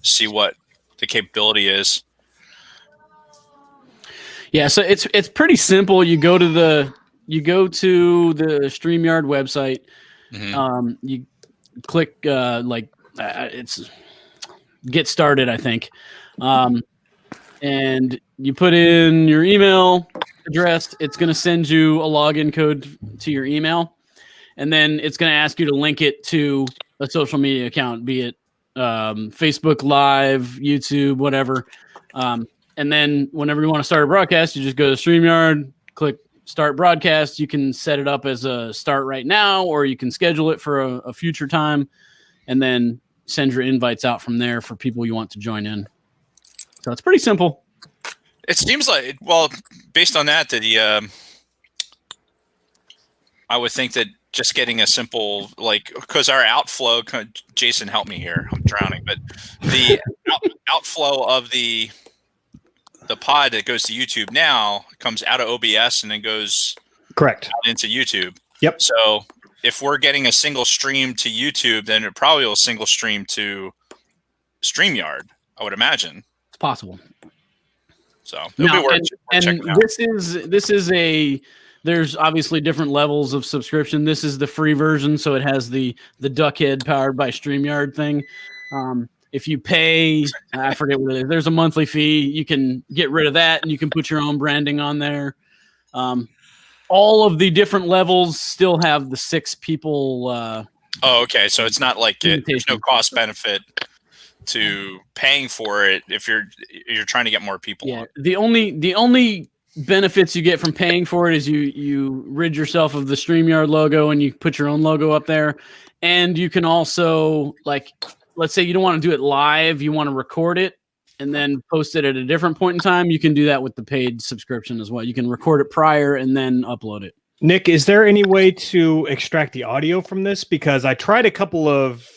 see what the capability is. Yeah, so it's pretty simple. You go to the StreamYard website. Mm-hmm. You click it's get started, I think, and you put in your email address. It's going to send you a login code to your email, and then it's going to ask you to link it to a social media account, be it Facebook Live, YouTube, whatever. And then whenever you want to start a broadcast, you just go to StreamYard, click Start Broadcast. You can set it up as a start right now, or you can schedule it for a future time, and then send your invites out from there for people you want to join in. So it's pretty simple. It seems like, well, based on that, I would think that just getting a simple, because our outflow, Jason, help me here, I'm drowning, but the outflow of the pod that goes to YouTube now comes out of OBS and then goes correct out into YouTube. Yep. So if we're getting a single stream to YouTube, then it probably will single stream to StreamYard, I would imagine. It's possible. So it'll be worth checking out. There's obviously different levels of subscription. This is the free version, so it has the Duckhead powered by StreamYard thing. If you pay, I forget what it is, there's a monthly fee. You can get rid of that, and you can put your own branding on there. All of the different levels still have the 6 people. Oh, okay. So it's not like there's no cost benefit to paying for it if you're trying to get more people on. The only benefits you get from paying for it is you rid yourself of the StreamYard logo and you put your own logo up there. And you can also, let's say you don't want to do it live, you want to record it and then post it at a different point in time. You can do that with the paid subscription as well. You can record it prior and then upload it. Nick, is there any way to extract the audio from this? Because I tried a couple of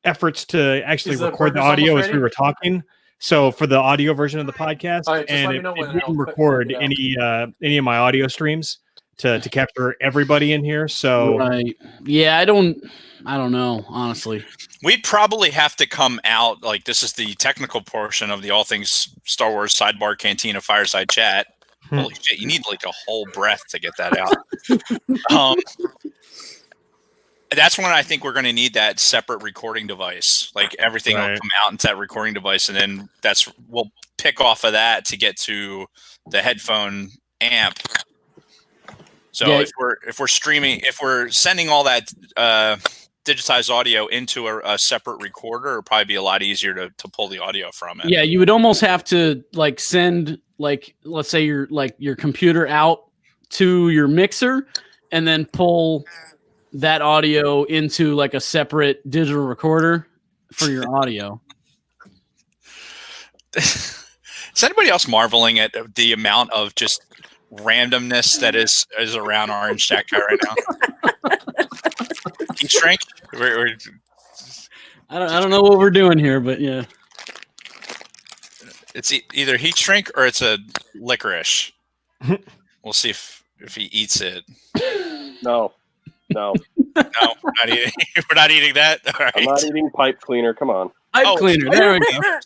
efforts to actually record the audio as we were talking. So for the audio version of the podcast, and it didn't record any of my audio streams to capture everybody in here. So right. Yeah, I don't know, honestly. We'd probably have to come out, this is the technical portion of the All Things Star Wars Sidebar Cantina Fireside Chat. Holy shit, you need a whole breath to get that out. That's when I think we're going to need that separate recording device. Everything will come out into that recording device, and then we'll pick off of that to get to the headphone amp. So if we're streaming, if we're sending all that digitized audio into a separate recorder, it would probably be a lot easier to pull the audio from it. Yeah, you would almost have to like send like, let's say your computer out to your mixer and then pull that audio into like a separate digital recorder for your audio. Is anybody else marveling at the amount of just randomness that is around Orange Jack Guy right now? Heat shrink? I don't know what we're doing here, but yeah. It's either heat shrink or it's a licorice. We'll see if he eats it. No. No, we're not eating that. All right. I'm not eating pipe cleaner. Come on. Pipe cleaner. There we go.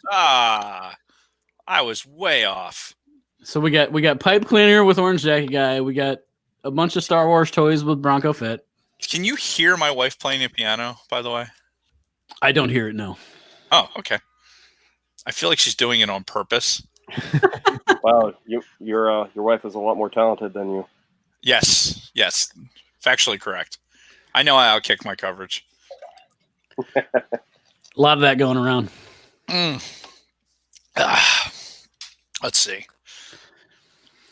I was way off. So we got pipe cleaner with Orange Jacket Guy. We got a bunch of Star Wars toys with Bronco Fett. Can you hear my wife playing the piano, by the way? I don't hear it, no. Oh, okay. I feel like she's doing it on purpose. Wow, your wife is a lot more talented than you. Yes. Factually correct. I know I outkick my coverage. A lot of that going around. Let's see.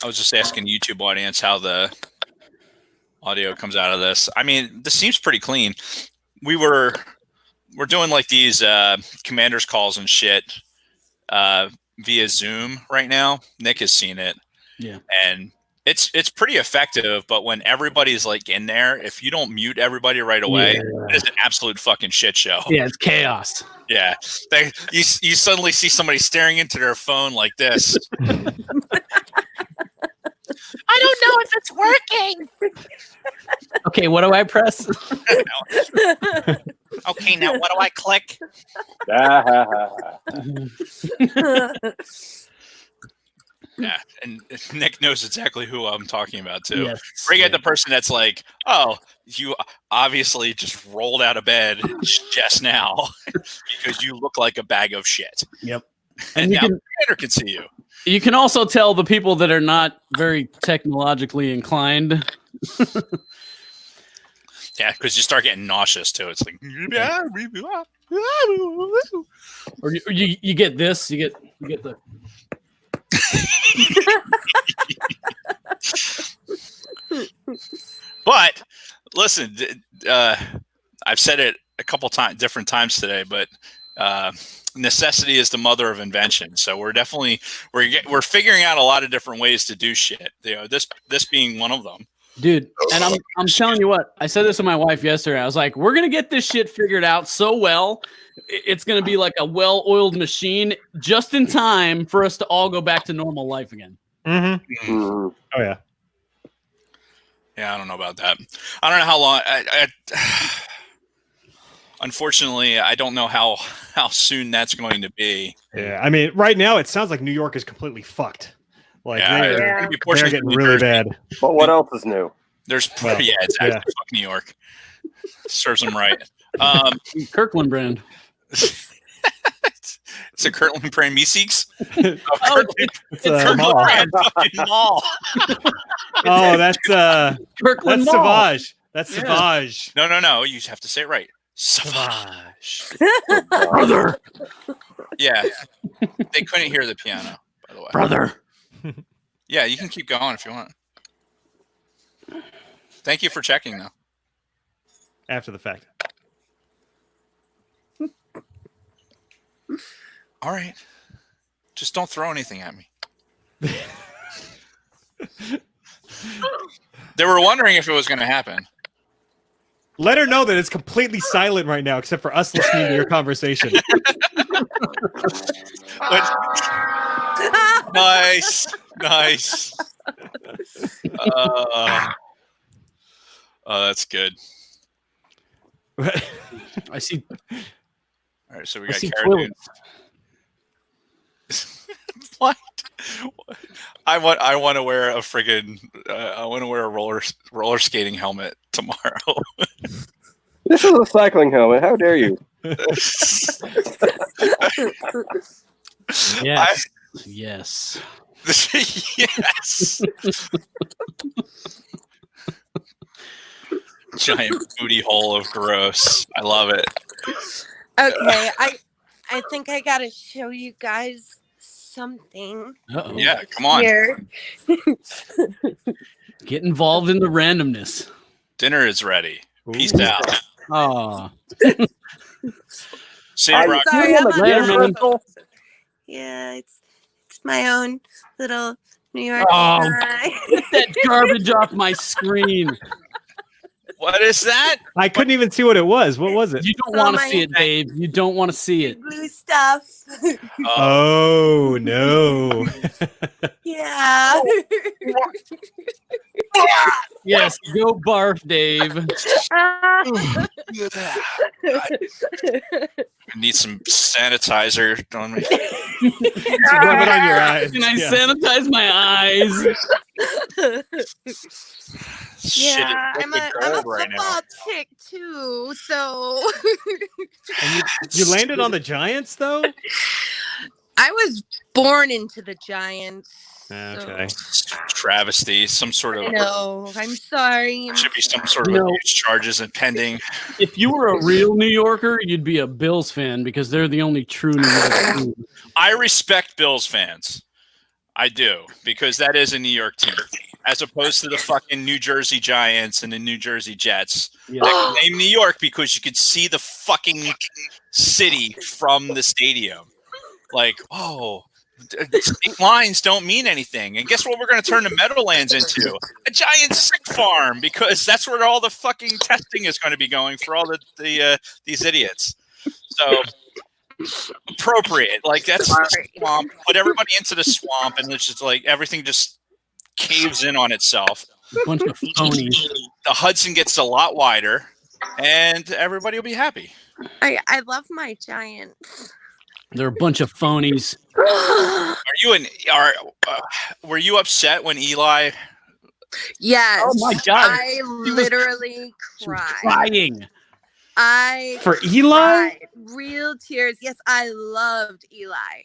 I was just asking YouTube audience how the audio comes out of this. I mean, this seems pretty clean. We're doing like these commanders calls and shit via Zoom right now. Nick has seen it. Yeah. And it's pretty effective, but when everybody's like in there, if you don't mute everybody right away, it is an absolute fucking shit show. Yeah, it's chaos. Yeah. You suddenly see somebody staring into their phone like this. I don't know if it's working. Okay, what do I press? Okay, now what do I click? Yeah, and Nick knows exactly who I'm talking about too. Yes. Bring in the person that's like, "Oh, you obviously just rolled out of bed just now because you look like a bag of shit." Yep. And now Commander can see you. You can also tell the people that are not very technologically inclined. Yeah, because you start getting nauseous too. It's like, or you get this. You get the. But listen, I've said it a couple times, different times today, but necessity is the mother of invention. So we're definitely we're figuring out a lot of different ways to do shit. You know, this being one of them. Dude, and I'm telling you what, I said this to my wife yesterday. I was like, we're gonna get this shit figured out so well. It's gonna be like a well-oiled machine just in time for us to all go back to normal life again. Mm-hmm. Oh yeah. Yeah, I don't know about that. I don't know how long. Unfortunately, I don't know how soon that's going to be. Yeah, I mean, right now it sounds like New York is completely fucked. Like they're getting really bad. But what else is new? There's exactly. Fuck New York. Serves them right. Kirkland brand. It's a Kirkland brand Meeseeks. It's a Kirkland brand fucking mall. Oh, that's Kirkland that's Mall. Savage. That's Savage. No. You have to say it right. Savage. Brother. Yeah. They couldn't hear the piano, by the way. Brother. Yeah, you can keep going if you want. Thank you for checking, though. After the fact. All right. Just don't throw anything at me. They were wondering if it was going to happen. Let her know that it's completely silent right now, except for us listening to your conversation. Nice. That's good. I see. All right, so we got see Cara What? I want to wear a friggin' I want to wear a roller skating helmet tomorrow. This is a cycling helmet. How dare you? Yes. Yes. Yes. Giant booty hole of gross. I love it. Okay, I think I gotta show you guys something. Uh-oh. Yeah, come on. Here. Get involved in the randomness. Dinner is ready. Peace out. Oh. I'm sorry, I'm on Later, my man. phone. Yeah, it's my own little New York Oh, guy. get that garbage off my screen. What is that? I couldn't even see what it was. What was it? You don't want to see it, Dave. You don't want to see it. Blue stuff. Oh no. Yeah. Yes, go barf, Dave. Need some sanitizer on me. Rub it on your eyes. Can I Yeah. sanitize my eyes? Yeah, I'm a gold right now. football chick too, so And you landed on the Giants though? I was born into the Giants. Okay. Travesty. Some sort of. No, I'm sorry. Should be some sort of No. abuse charges impending. If you were a real New Yorker, you'd be a Bills fan because they're the only true New York team. I respect Bills fans. I do, because that is a New York team, as opposed to the fucking New Jersey Giants and the New Jersey Jets. Yeah. They name New York because you could see the fucking city from the stadium. Like, state lines don't mean anything. And guess what we're going to turn the Meadowlands into? A giant sick farm, because that's where all the fucking testing is going to be going for all these idiots. So appropriate. Like, that's the swamp. Put everybody into the swamp, and it's just like everything just caves in on itself. A bunch of phonies. The Hudson gets a lot wider, and everybody will be happy. I love my Giants. They're a bunch of phonies. Were you upset when Eli? Yes. Oh my God. I literally cried. Crying. For Eli? Cried. Real tears. Yes, I loved Eli.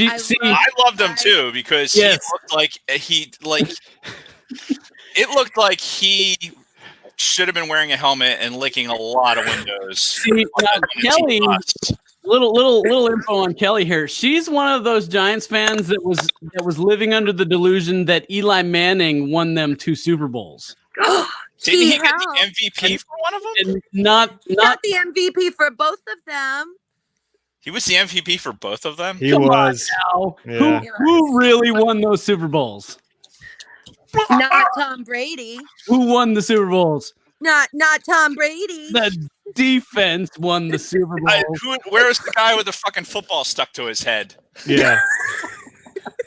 I loved him too, because he looked like it looked like he should have been wearing a helmet and licking a lot of windows. See, Kelly, little info on Kelly here. She's one of those Giants fans that was living under the delusion that Eli Manning won them 2 Super Bowls. Didn't he get the MVP for one of them? And not Got the MVP for both of them. He was the MVP for both of them? He was. Now. Yeah. Who really won those Super Bowls? Not Tom Brady. Who won the Super Bowls? Not Tom Brady. The defense won the Super Bowl. Where's the guy with the fucking football stuck to his head? Yeah.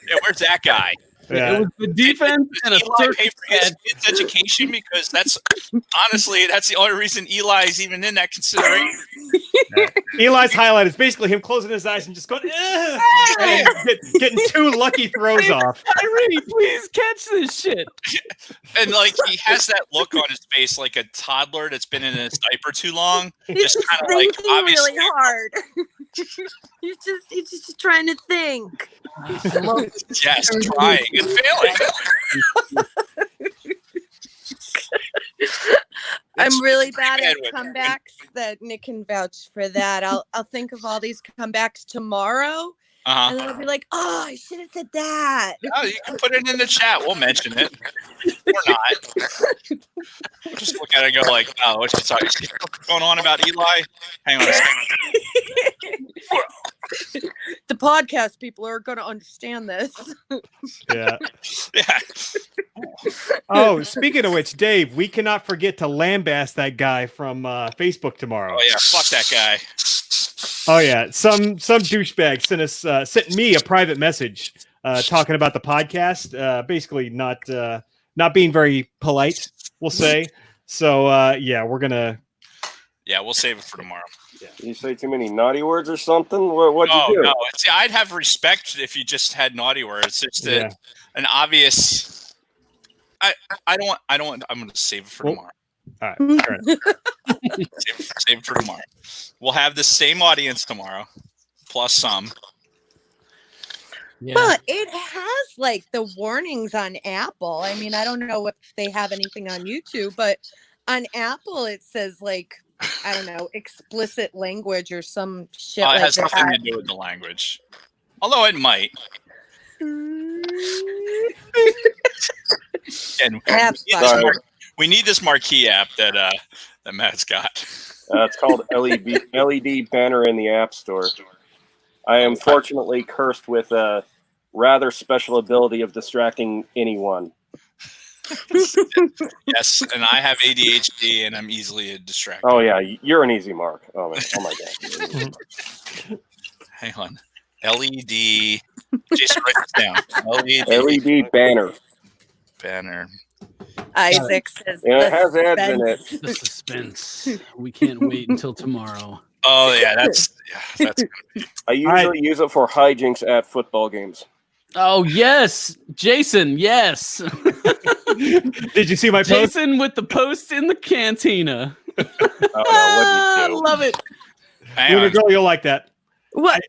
Yeah, where's that guy? Yeah. It was the defense and a Eli circus pay for his kids' education, because that's the only reason Eli's even in that consideration. Eli's highlight is basically him closing his eyes and just going, and getting 2 lucky throws off. Tyree, please catch this shit. And like, he has that look on his face like a toddler that's been in his diaper too long. He's Just kind of like, thinking obviously. really hard. He's just trying to think. Yes, trying and failing. I'm really bad at with comebacks. That Nick can vouch for that. I'll think of all these comebacks tomorrow, and then I'll be like, "Oh, I should have said that." Oh, you can put it in the chat. We'll mention it. Or not. We'll just look at it and go like, "Oh, what's going on about Eli?" Hang on a second. The podcast people are going to understand this. Yeah. Yeah. Oh, speaking of which, Dave, we cannot forget to lambaste that guy from Facebook tomorrow. Oh yeah, fuck that guy. Oh yeah, some douchebag sent me a private message talking about the podcast. Basically, not being very polite, we'll say. So yeah, we're gonna. Yeah, we'll save it for tomorrow. Yeah. Did you say too many naughty words or something? What'd you do? No. See, I'd have respect if you just had naughty words. It's just an obvious. I don't want. I'm going to save it for tomorrow. All right. Sure. Save it for tomorrow. We'll have the same audience tomorrow, plus some. Yeah. Well, it has like the warnings on Apple. I mean, I don't know if they have anything on YouTube, but On Apple, it says like, I don't know, explicit language or some shit It like has nothing that. to do with the language. Although it might. And we need this marquee app that Matt's got. It's called LED banner in the App Store. I am fortunately cursed with a rather special ability of distracting anyone. Yes, and I have ADHD, and I'm easily distracted. Oh yeah, you're an easy mark. Oh my god. Hang on. LED. Jason, write this down. LED banner. Banner. Isaac says it has ads in it. The suspense. We can't wait until tomorrow. Oh yeah, that's. I usually use it for hijinks at football games. Oh yes, Jason. Yes. Did you see my post? Jason with the post in the cantina. Oh no, I love it. Lunar Girl, you'll like that. What?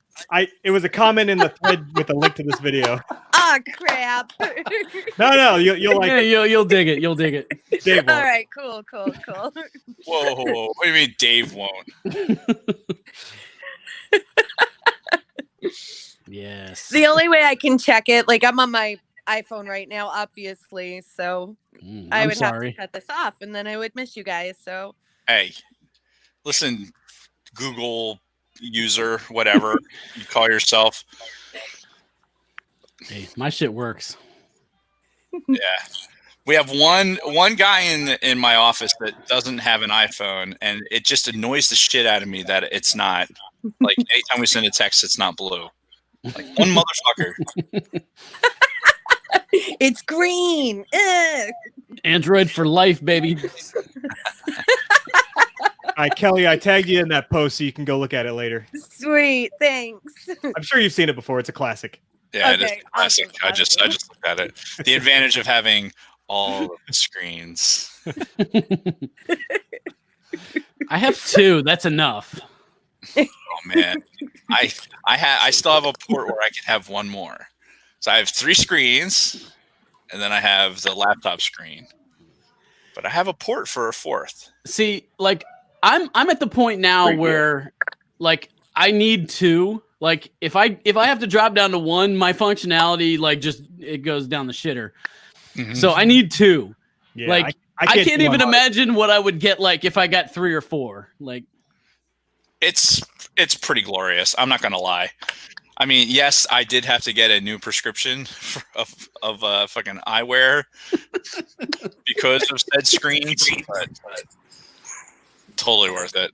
It was a comment in the thread with a link to this video. Oh crap! No, you'll like it. You'll dig it. You'll dig it. Dave won't. All right, cool. Whoa! What do you mean, Dave won't? Yes. The only way I can check it, like I'm on my iPhone right now, obviously, so I would have to cut this off, and then I would miss you guys. So hey, listen, Google user, whatever you call yourself. Hey, my shit works. Yeah, we have one guy in my office that doesn't have an iPhone, and it just annoys the shit out of me that it's not like anytime we send a text, it's not blue. Like one motherfucker. It's green. Ugh. Android for life, baby. All right, Kelly, I tagged you in that post so you can go look at it later. Sweet, thanks. I'm sure you've seen it before. It's a classic. Yeah, it is classic. Awesome. I just looked at it. The advantage of having all of the screens. I have 2. That's enough. Oh man, I still have a port where I can have one more. So I have 3 screens, and then I have the laptop screen. But I have a port for a 4th. See, like I'm at the point now where like I need 2. Like if I have to drop down to 1, my functionality like just it goes down the shitter. Mm-hmm. So I need 2. Yeah, like I can't even imagine what I would get like if I got 3 or 4. Like it's pretty glorious. I'm not gonna lie. I mean, yes, I did have to get a new prescription of fucking eyewear because of said screens, but totally worth it.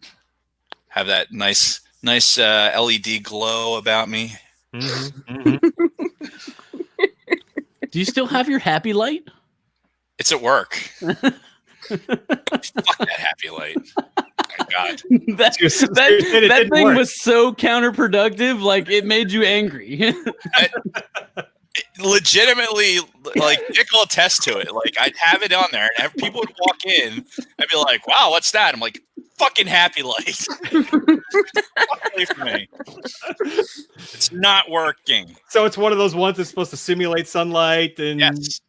Have that nice LED glow about me. Mm-hmm. Do you still have your happy light? It's at work. Fuck that happy light. Oh my God. that thing was so counterproductive. Like it made you angry. Legitimately, like Nick will attest to it. Like I'd have it on there, and people would walk in. I'd be like, "Wow, what's that?" I'm like, "Fucking happy light." Away from me. It's not working. So it's one of those ones that's supposed to simulate sunlight, and, yes.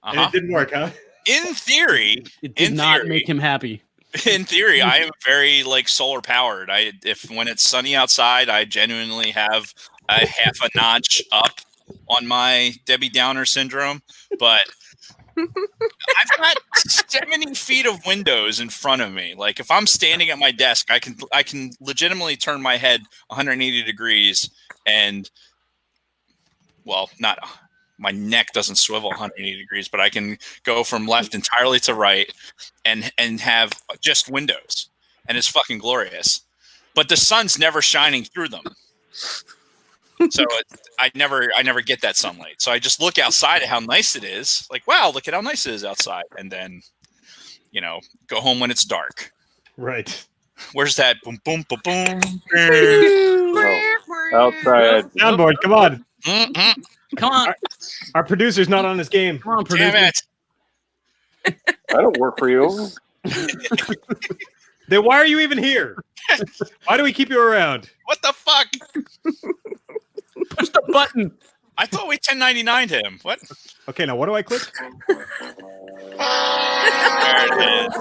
And it didn't work, huh? In theory, it did not make him happy. In theory, I am very like solar powered. When it's sunny outside, I genuinely have a half a notch up on my Debbie Downer syndrome, but I've got 70 feet of windows in front of me. Like if I'm standing at my desk, I can legitimately turn my head 180 degrees and not my neck doesn't swivel 180 degrees, but I can go from left entirely to right and have just windows, and it's fucking glorious. But the sun's never shining through them. So I never get that sunlight. So I just look outside at how nice it is. Like, wow, look at how nice it is outside. And then, go home when it's dark. Right. Where's that? Boom, boom, boom, boom. Outside. Soundboard, come on. Mm-hmm. Come on. Our producer's not on his game. Come on, producer. Damn it. I don't work for you. Then why are you even here? Why do we keep you around? What the fuck? Push the button. I thought we 1099'd him. What? Okay, now what do I click?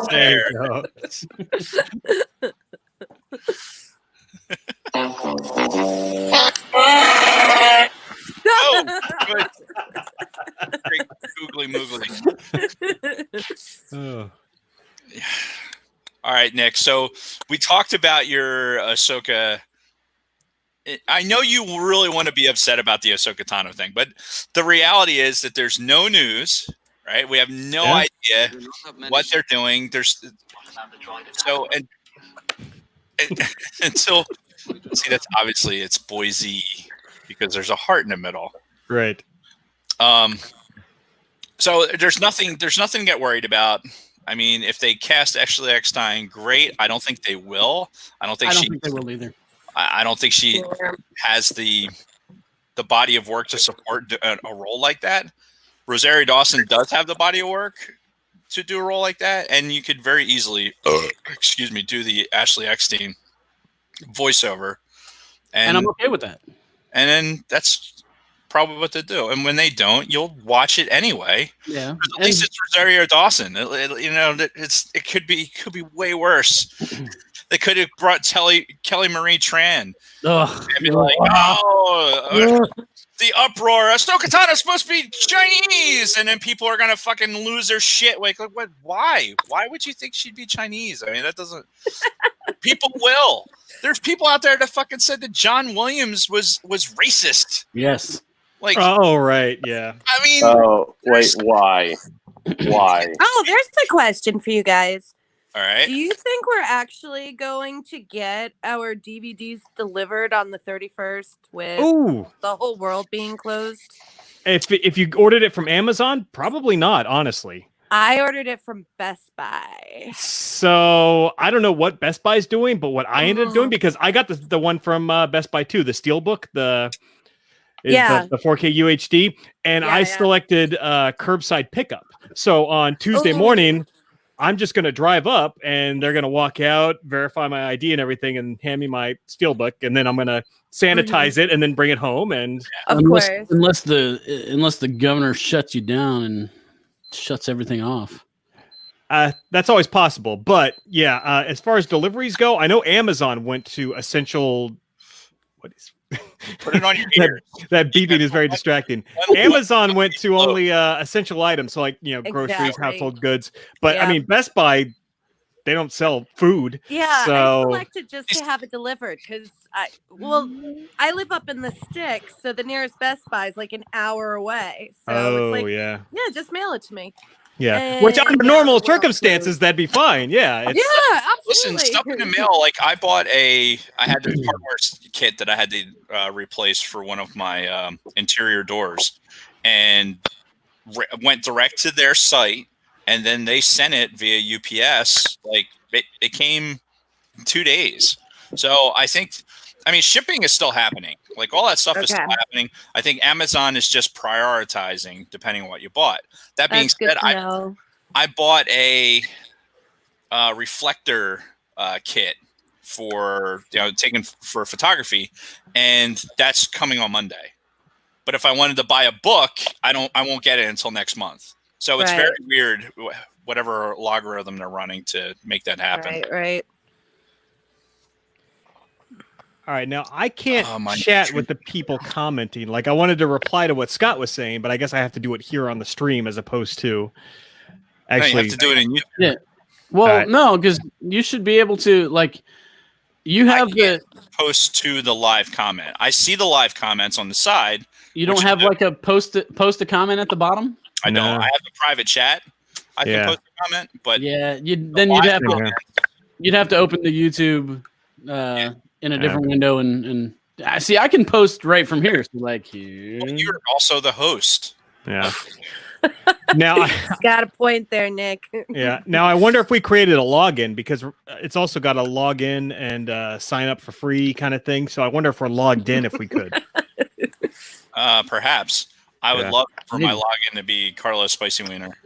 There you go. Oh, good. Great googly moogly. Oh. All right, Nick. So we talked about your Ahsoka. I know you really want to be upset about the Ahsoka Tano thing, but the reality is that there's no news, right? We have no idea what they're doing. There's so and until see that's obviously it's Boise because there's a heart in the middle, right? So there's nothing to get worried about. I mean, if they cast Ashley Eckstein, great. I don't think they will. I don't think they will either. I don't think she has the body of work to support a role like that. Rosario Dawson does have the body of work to do a role like that, and you could very easily, do the Ashley Eckstein voiceover, and I'm okay with that. And then that's probably what they do. And when they don't, you'll watch it anyway. Yeah, at least it's Rosario Dawson. It could be way worse. They could have brought Kelly Marie Tran. And be like, the uproar. Ahsoka Tano is supposed to be Chinese, and then people are gonna fucking lose their shit. Like what? Why? Why would you think she'd be Chinese? I mean, that doesn't. People will. There's people out there that fucking said that John Williams was racist. Yes. Like. Oh right, yeah. I mean. Oh wait, why? Why? Oh, there's a question for you guys. All right. Do you think we're actually going to get our DVDs delivered on the 31st with the whole world being closed? If you ordered it from Amazon, probably not, honestly. I ordered it from Best Buy. So I don't know what Best Buy's doing, but what I ended up doing, because I got the one from Best Buy too, the Steelbook, the 4K UHD, and I selected curbside pickup. So on Tuesday morning, I'm just going to drive up and they're going to walk out, verify my ID and everything, and hand me my Steelbook, and then I'm going to sanitize it and then bring it home. And unless the governor shuts you down and shuts everything off. That's always possible. But yeah, as far as deliveries go, I know Amazon went to essential. What is? Put it on your ear. That beeping is very distracting. Amazon went to only essential items, so like groceries, household goods. But I mean, Best Buy, they don't sell food. Yeah, so... I selected just to have it delivered because I live up in the sticks, so the nearest Best Buy is like an hour away. So it's like, just mail it to me. Yeah, and which under normal circumstances that'd be fine. Yeah, absolutely. Listen, stuff in the mail. Like I had this hardware kit that I had to replace for one of my interior doors, and went direct to their site, and then they sent it via UPS. Like it came in 2 days. So I mean, shipping is still happening. Like all that stuff is still happening. I think Amazon is just prioritizing depending on what you bought. That being said, I bought a reflector kit for taken for photography, and that's coming on Monday. But if I wanted to buy a book, I won't get it until next month. So it's very weird, whatever logarithm they're running to make that happen. Right. All right, now I can't chat with the people commenting. Like I wanted to reply to what Scott was saying, but I guess I have to do it here on the stream as opposed to actually. No, you have to do it in YouTube. Yeah. Well, no, because you should be able to you have the post to the live comment. I see the live comments on the side. You don't have like a post a comment at the bottom? I don't. I have the private chat. I can post a comment, but you'd have to open the YouTube in a different window and see. I can post right from here. So here. Well, you're also the host. Yeah. Now got a point there, Nick. Yeah. Now I wonder if we created a login, because it's also got a login and sign up for free kind of thing. So I wonder if we're logged in if we could. Perhaps. I would love for my login to be Carlos Spicy Wiener.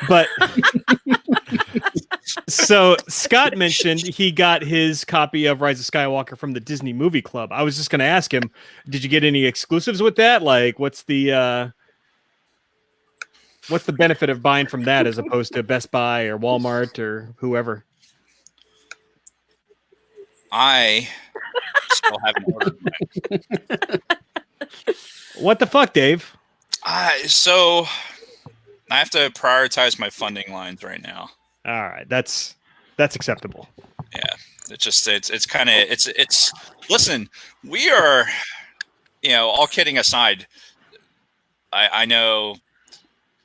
But so Scott mentioned he got his copy of Rise of Skywalker from the Disney Movie Club. I was just going to ask him, did you get any exclusives with that? Like, what's the What's the benefit of buying from that as opposed to Best Buy or Walmart or whoever? I still haven't ordered mine. What the fuck, Dave? So I have to prioritize my funding lines right now. All right, that's acceptable. Yeah, it's kind of listen, we are, all kidding aside, I know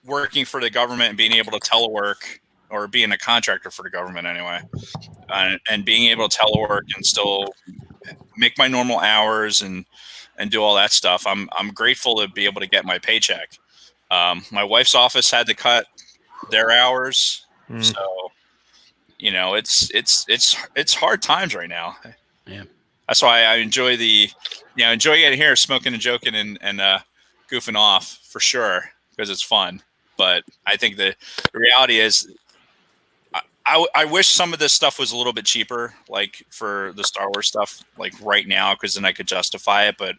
working for the government and being able to telework, or being a contractor for the government anyway, and being able to telework and still make my normal hours and do all that stuff. I'm grateful to be able to get my paycheck. My wife's office had to cut their hours, so it's hard times right now. Yeah, that's why I enjoy enjoy getting here, smoking and joking and goofing off for sure, because it's fun. But I think the reality is, I wish some of this stuff was a little bit cheaper, like for the Star Wars stuff, like right now, because then I could justify it. But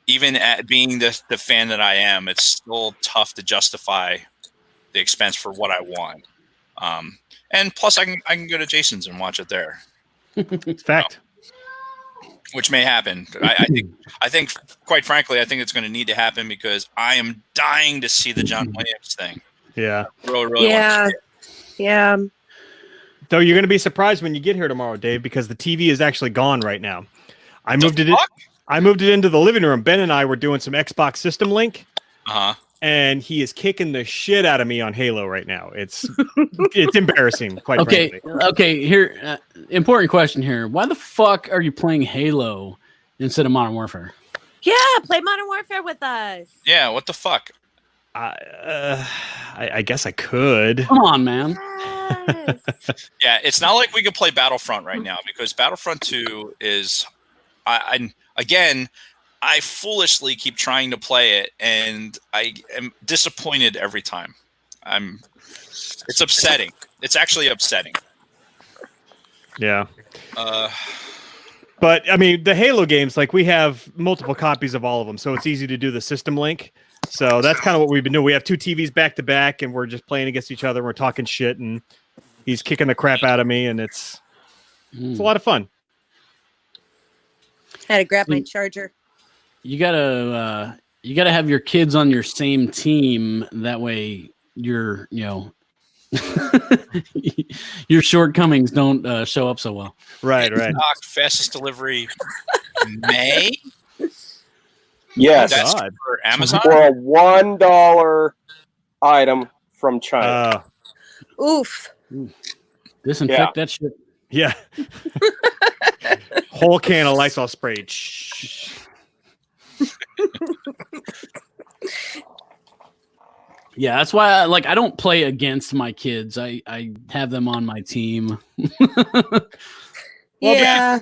even at being the fan that I am, it's still tough to justify the expense for what I want. And plus, I can go to Jason's and watch it there. It's fact. Which may happen. I think, quite frankly, I think it's going to need to happen, because I am dying to see the John Williams thing. Yeah. Really Yeah. Yeah. Though you're going to be surprised when you get here tomorrow, Dave, because the TV is actually gone right now. I moved it into the living room. Ben and I were doing some Xbox System Link. And he is kicking the shit out of me on Halo right now. It's embarrassing, quite frankly. Okay. Here, important question here. Why the fuck are you playing Halo instead of Modern Warfare? Yeah, play Modern Warfare with us. Yeah, what the fuck? I guess I could. Come on, man. Yes. Yeah, it's not like we could play Battlefront right now, because Battlefront 2 is, I foolishly keep trying to play it, and I am disappointed every time. It's upsetting. It's actually upsetting. Yeah. But I mean, the Halo games, like, we have multiple copies of all of them, so it's easy to do the system link. So that's kind of what we've been doing. We have two TVs back to back, and we're just playing against each other. We're talking shit, and he's kicking the crap out of me, and it's a lot of fun. I had to grab my charger. You gotta have your kids on your same team. That way, your shortcomings don't show up so well. Right. Fastest delivery May. Yes, that's for Amazon for a $1 item from China. Oof. Disinfect that shit. Yeah. Whole can of Lysol spray. Yeah, that's why I don't play against my kids. I have them on my team. Yeah.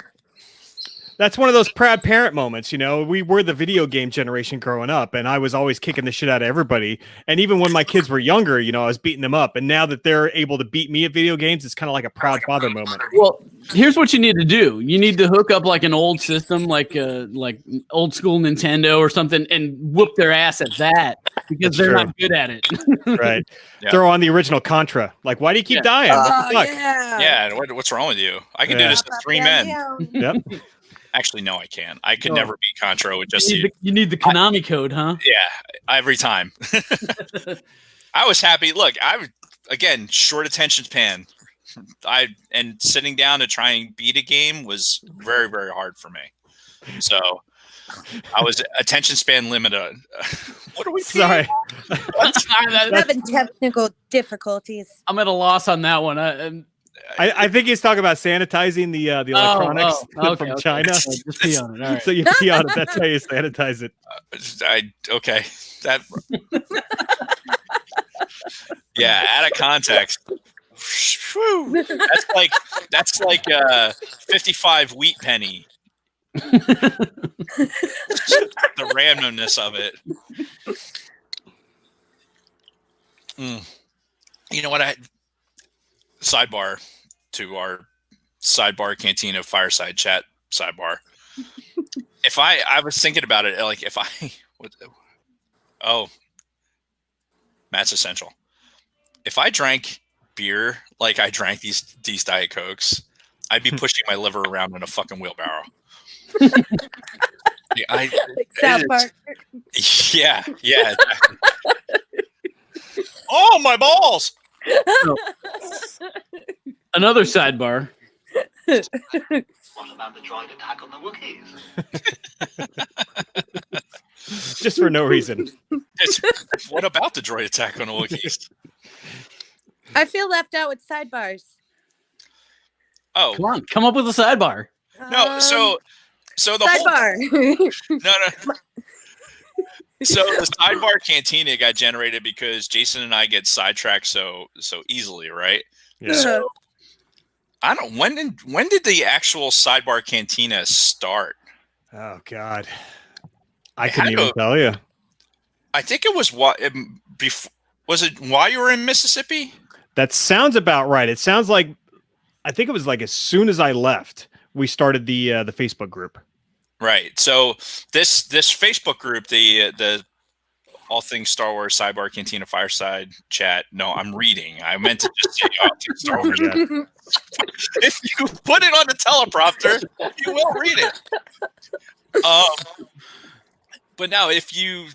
That's one of those proud parent moments, we were the video game generation growing up, and I was always kicking the shit out of everybody. And even when my kids were younger, I was beating them up. And now that they're able to beat me at video games, it's kind of like a proud father moment. Well, here's what you need to do. You need to hook up like an old system, like old school Nintendo or something, and whoop their ass at that, because they're not good at it. Right. Yeah. Throw on the original Contra. Like, why do you keep dying? What the fuck? Yeah, what's wrong with you? I can do this with 3 men. Yep. Actually, no, I can't. I could never beat Contra with just you. You need the Konami code, huh? Yeah, every time. I was happy. Look, short attention span. And sitting down to try and beat a game was very, very hard for me. So I was attention span limited. What are we? Sorry, I'm having technical difficulties. I'm at a loss on that one. I think he's talking about sanitizing the electronics from China. Just pee on it. All right. So you pee on it. That's how you sanitize it. Okay. That. Yeah, out of context. That's like 55 wheat penny. The randomness of it. You know what? Sidebar to our Sidebar Cantina Fireside Chat sidebar. If I was thinking about it, like if I would, Matt's Essential. If I drank beer like I drank these Diet Cokes, I'd be pushing my liver around in a fucking wheelbarrow. South Park. Yeah. Exactly. Oh, my balls! Another sidebar. What about the droid attack on the Wookiees? Just for no reason. What about the droid attack on the Wookiees? I feel left out with sidebars. Oh, come on, come up with a sidebar. No, so the sidebar. No. So the Sidebar Cantina got generated because Jason and I get sidetracked so easily, right? Yeah. So I don't. When did the actual Sidebar Cantina start? Oh God, I couldn't even tell you. I think it was was it while you were in Mississippi? That sounds about right. It sounds like I think it was like as soon as I left, we started the Facebook group. Right. So this Facebook group, the All Things Star Wars Sidebar Cantina Fireside Chat. No, I'm reading. I meant to just say All Things Star Wars. If you put it on the teleprompter, you will read it. But now, if you,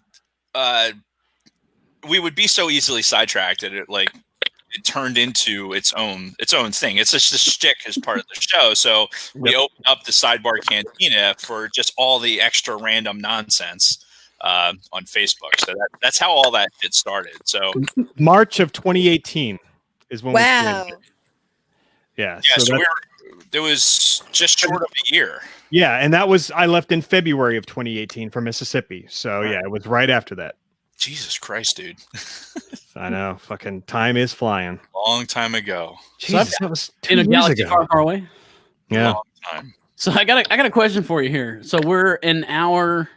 we would be so easily sidetracked that it turned into its own thing. It's just a shtick as part of the show. So we opened up the Sidebar Cantina for just all the extra random nonsense on Facebook. So that's how all that shit started. So March of 2018 is when we started. Yeah. So it was just short of a year. Yeah, and I left in February of 2018 from Mississippi. So yeah, it was right after that. Jesus Christ, dude. I know. Fucking time is flying. Long time ago. Jesus, that was 2 in a years galaxy ago. far, far away. Yeah. Long time. So I got a question for you here. So we're an hour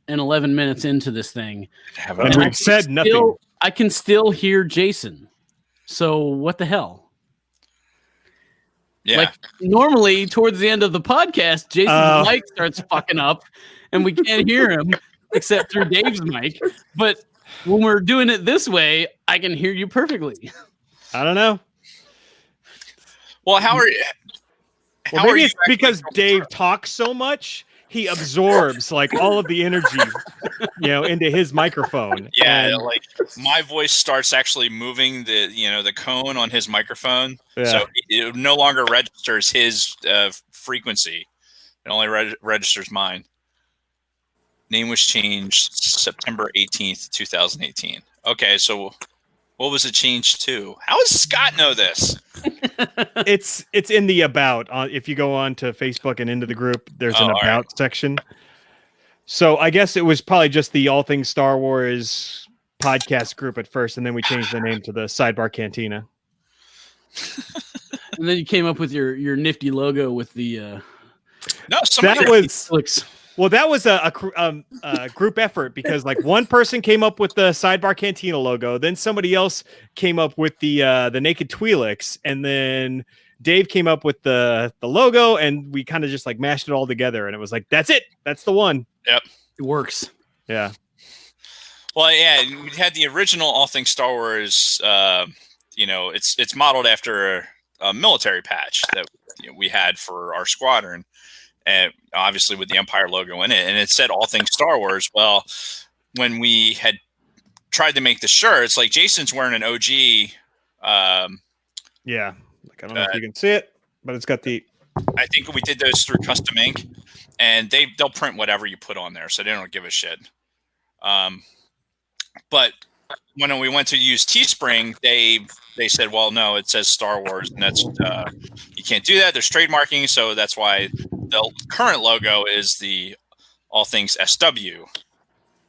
and 11 minutes into this thing. And we've said nothing. I can still hear Jason. So what the hell? Yeah. Like normally towards the end of the podcast, Jason's mic starts fucking up and we can't hear him except through Dave's mic. But when we're doing it this way, I can hear you perfectly. I don't know. Well, Well, maybe it's because Dave talks so much, he absorbs like all of the energy, into his microphone. Yeah, and like my voice starts actually moving the cone on his microphone, Yeah. so it no longer registers his frequency. It only registers mine. Name was changed September 18th, 2018. Okay, so what was it changed to? How does Scott know this? it's in the about. If you go on to Facebook and into the group, there's an about section. So I guess it was probably just the All Things Star Wars podcast group at first, and then we changed the name to the Sidebar Cantina. And then you came up with your nifty logo with the that was a group effort because like one person came up with the Sidebar Cantina logo, then somebody else came up with the Naked Twi'leks, and then Dave came up with the logo, and we kind of just like mashed it all together, and it was like that's it, that's the one. Yep, it works. Yeah. Well, yeah, we had the original All Things Star Wars. It's modeled after a military patch that we had for our squadron. And obviously with the Empire logo in it, and it said All Things Star Wars. Well, when we had tried to make the shirts, like Jason's wearing an OG. Yeah, like I don't know if you can see it, but it's got the. I think we did those through Custom Ink, and they'll print whatever you put on there, so they don't give a shit. But when we went to use Teespring, they said, well, no, it says Star Wars, and that's you can't do that. There's trademarking, so that's why the current logo is the All Things SW.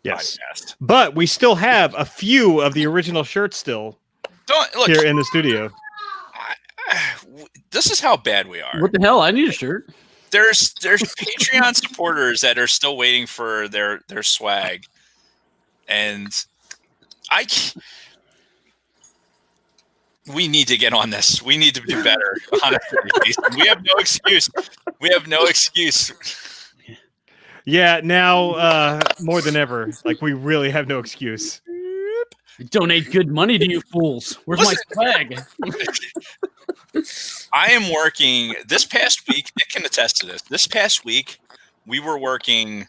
Yes, podcast. But we still have a few of the original shirts still here in the studio. This is how bad we are. What the hell? I need a shirt. There's Patreon supporters that are still waiting for their swag, and we need to get on this. We need to do better. Honestly, we have no excuse. We have no excuse. Yeah, now more than ever, like we really have no excuse. I donate good money to you fools. Where's my swag? I am working this past week. Nick can attest to this. This past week, we were working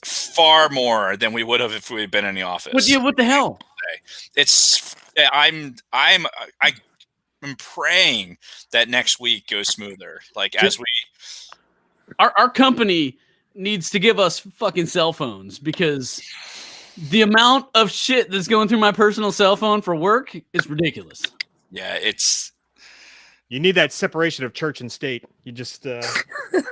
far more than we would have if we had been in the office. What the hell? I'm praying that next week goes smoother. Like as we, our company needs to give us fucking cell phones because the amount of shit that's going through my personal cell phone for work is ridiculous. Yeah, you need that separation of church and state. You just can't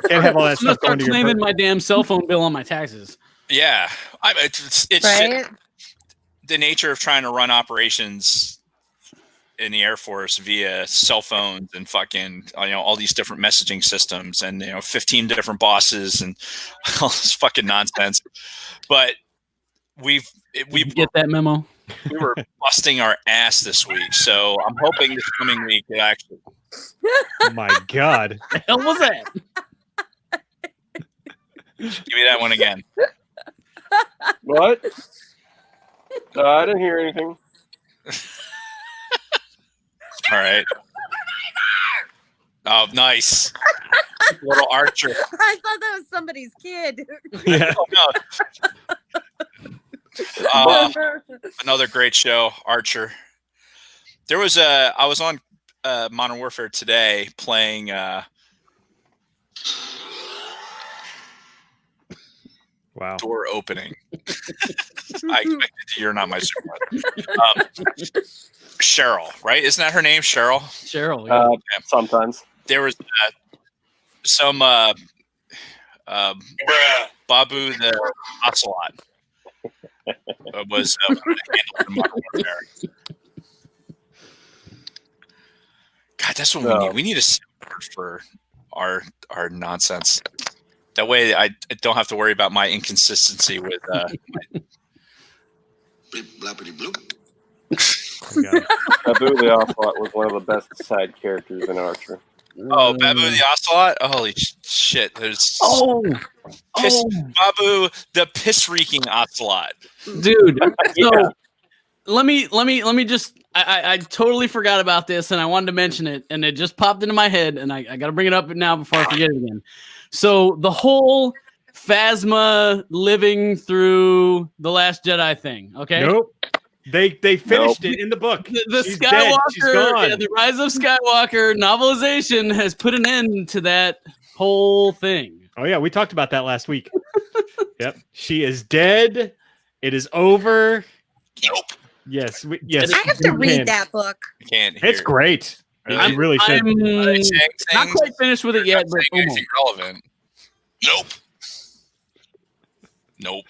have all that stuff going to your claiming my damn cell phone bill on my taxes. Yeah, it's Right? the nature of trying to run operations in the Air Force via cell phones and fucking all these different messaging systems and 15 different bosses and all this fucking nonsense. But we get that memo. We were busting our ass this week, so I'm hoping this coming week it actually. Oh my God! The hell was that? Give me that one again. What? I didn't hear anything. All right. Oh, nice. Little Archer. I thought that was somebody's kid. Yeah. Another great show, Archer. I was on Modern Warfare today playing wow. Door opening. I expected you're not my supervisor. Cheryl, right? Isn't that her name? Cheryl? Cheryl, yeah. Sometimes. There was some Babu the Ocelot. Was God, that's what we need. We need a soundboard for our nonsense. That way, I don't have to worry about my inconsistency with. Blappity bloop. Babu the Ocelot was one of the best side characters in Archer. Oh, Babu the Ocelot! Holy shit! There's Babu the piss-reeking Ocelot, dude. So let me just. I totally forgot about this, and I wanted to mention it, and it just popped into my head, and I got to bring it up now before I forget it again. So the whole Phasma living through the Last Jedi thing. Okay. Nope. They finished it in the book. The She's dead. She's Skywalker, gone. the Rise of Skywalker novelization has put an end to that whole thing. Oh yeah, we talked about that last week. Yep, she is dead. It is over. Nope. Yes, yes. I have to read that book. I can't hear. It's great. You really should. I'm not quite finished with it yet, but anything relevant. Nope. Nope.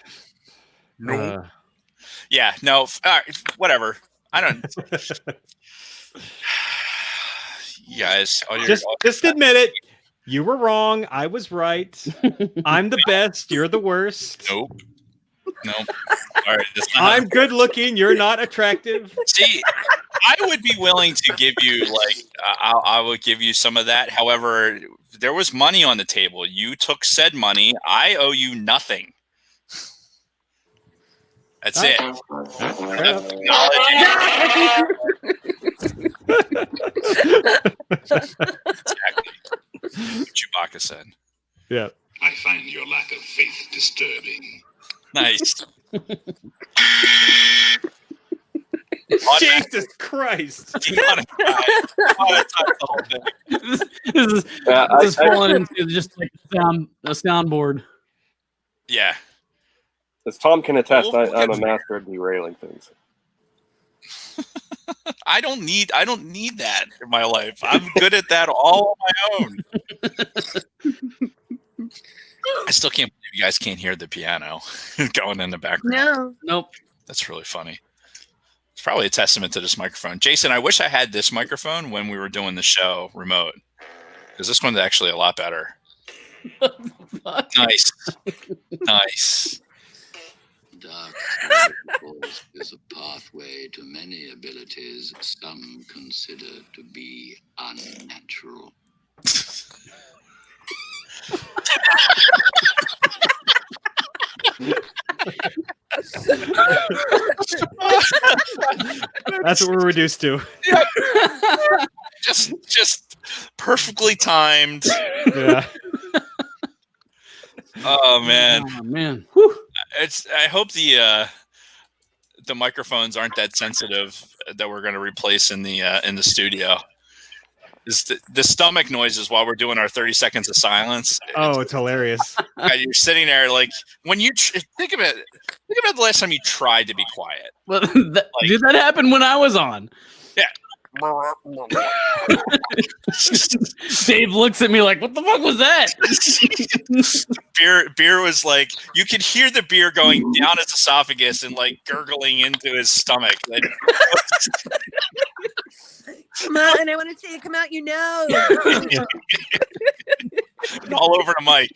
Yeah, no, whatever. I don't. You guys, just admit it. You were wrong. I was right. I'm the best. You're the worst. Nope. All right. I'm good looking. You're not attractive. See, I would be willing to give you I would give you some of that. However, there was money on the table. You took said money. I owe you nothing. That's it. Exactly. What Chewbacca said. Yeah. I find your lack of faith disturbing. Nice. Jesus Christ. This is falling into just like a soundboard. Yeah. As Tom can attest, I'm a master of derailing things. I don't need that in my life. I'm good at that all on my own. I still can't believe you guys can't hear the piano going in the background. No. Nope. That's really funny. It's probably a testament to this microphone. Jason, I wish I had this microphone when we were doing the show remote, because this one's actually a lot better. Nice. Nice. Dark is a pathway to many abilities some consider to be unnatural. That's what we're reduced to. just perfectly timed. Yeah. Oh man. Oh man. Whew. I hope the microphones aren't that sensitive that we're going to replace in the studio. Is the stomach noises while we're doing our 30 seconds of silence. It's hilarious. You're sitting there like when you think about the last time you tried to be quiet. Well, did that happen when I was on? Yeah. Dave looks at me like, "What the fuck was that?" Beer was like, you could hear the beer going down his esophagus and like gurgling into his stomach. Like, come on, I want to see it come out your nose. all over the mic.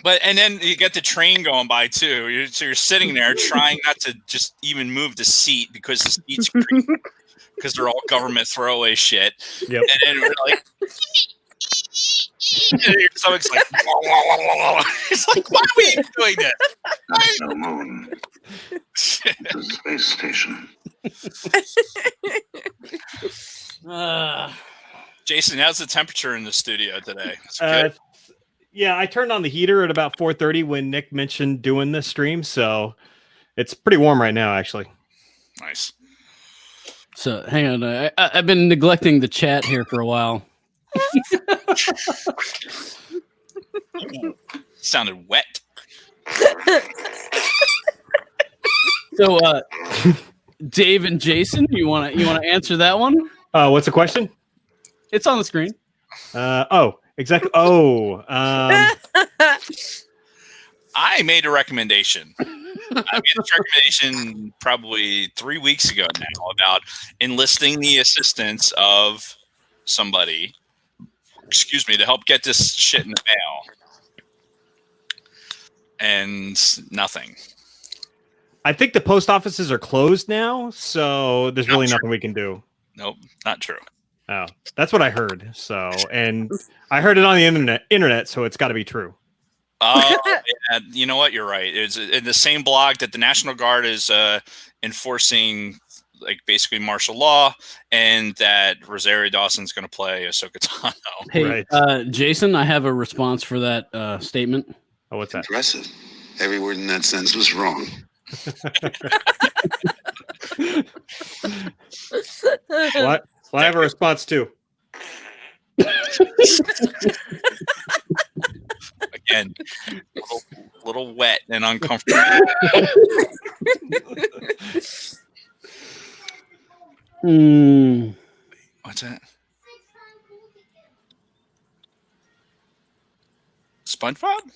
But and then you get the train going by too. So you're sitting there trying not to just even move the seat because the seats creak because they're all government throwaway shit. Yep. And then we're like, and your stomach's like, it's like, why are we doing this? That's no moon. It's a space station. Jason, how's the temperature in the studio today? It's good. Yeah, I turned on the heater at about 4:30 when Nick mentioned doing this stream, so it's pretty warm right now, actually. Nice. So hang on, I've been neglecting the chat here for a while. Sounded wet. So, Dave and Jason, you want to answer that one? What's the question? It's on the screen. Exactly. I made a recommendation. I made this recommendation probably 3 weeks ago now about enlisting the assistance of somebody, to help get this shit in the mail. And nothing. I think the post offices are closed now, so there's really nothing we can do. Nope, not true. Oh, that's what I heard. So, and I heard it on the internet, so it's got to be true. Oh, yeah, you know what? You're right. It's in the same blog that the National Guard is enforcing, like basically martial law, and that Rosario Dawson's going to play Ahsoka Tano. Hey, Jason, I have a response for that statement. Oh, what's that? Impressive. Every word in that sentence was wrong. What? Well, I have a response too. Again, little wet and uncomfortable. What's that? SpongeBob?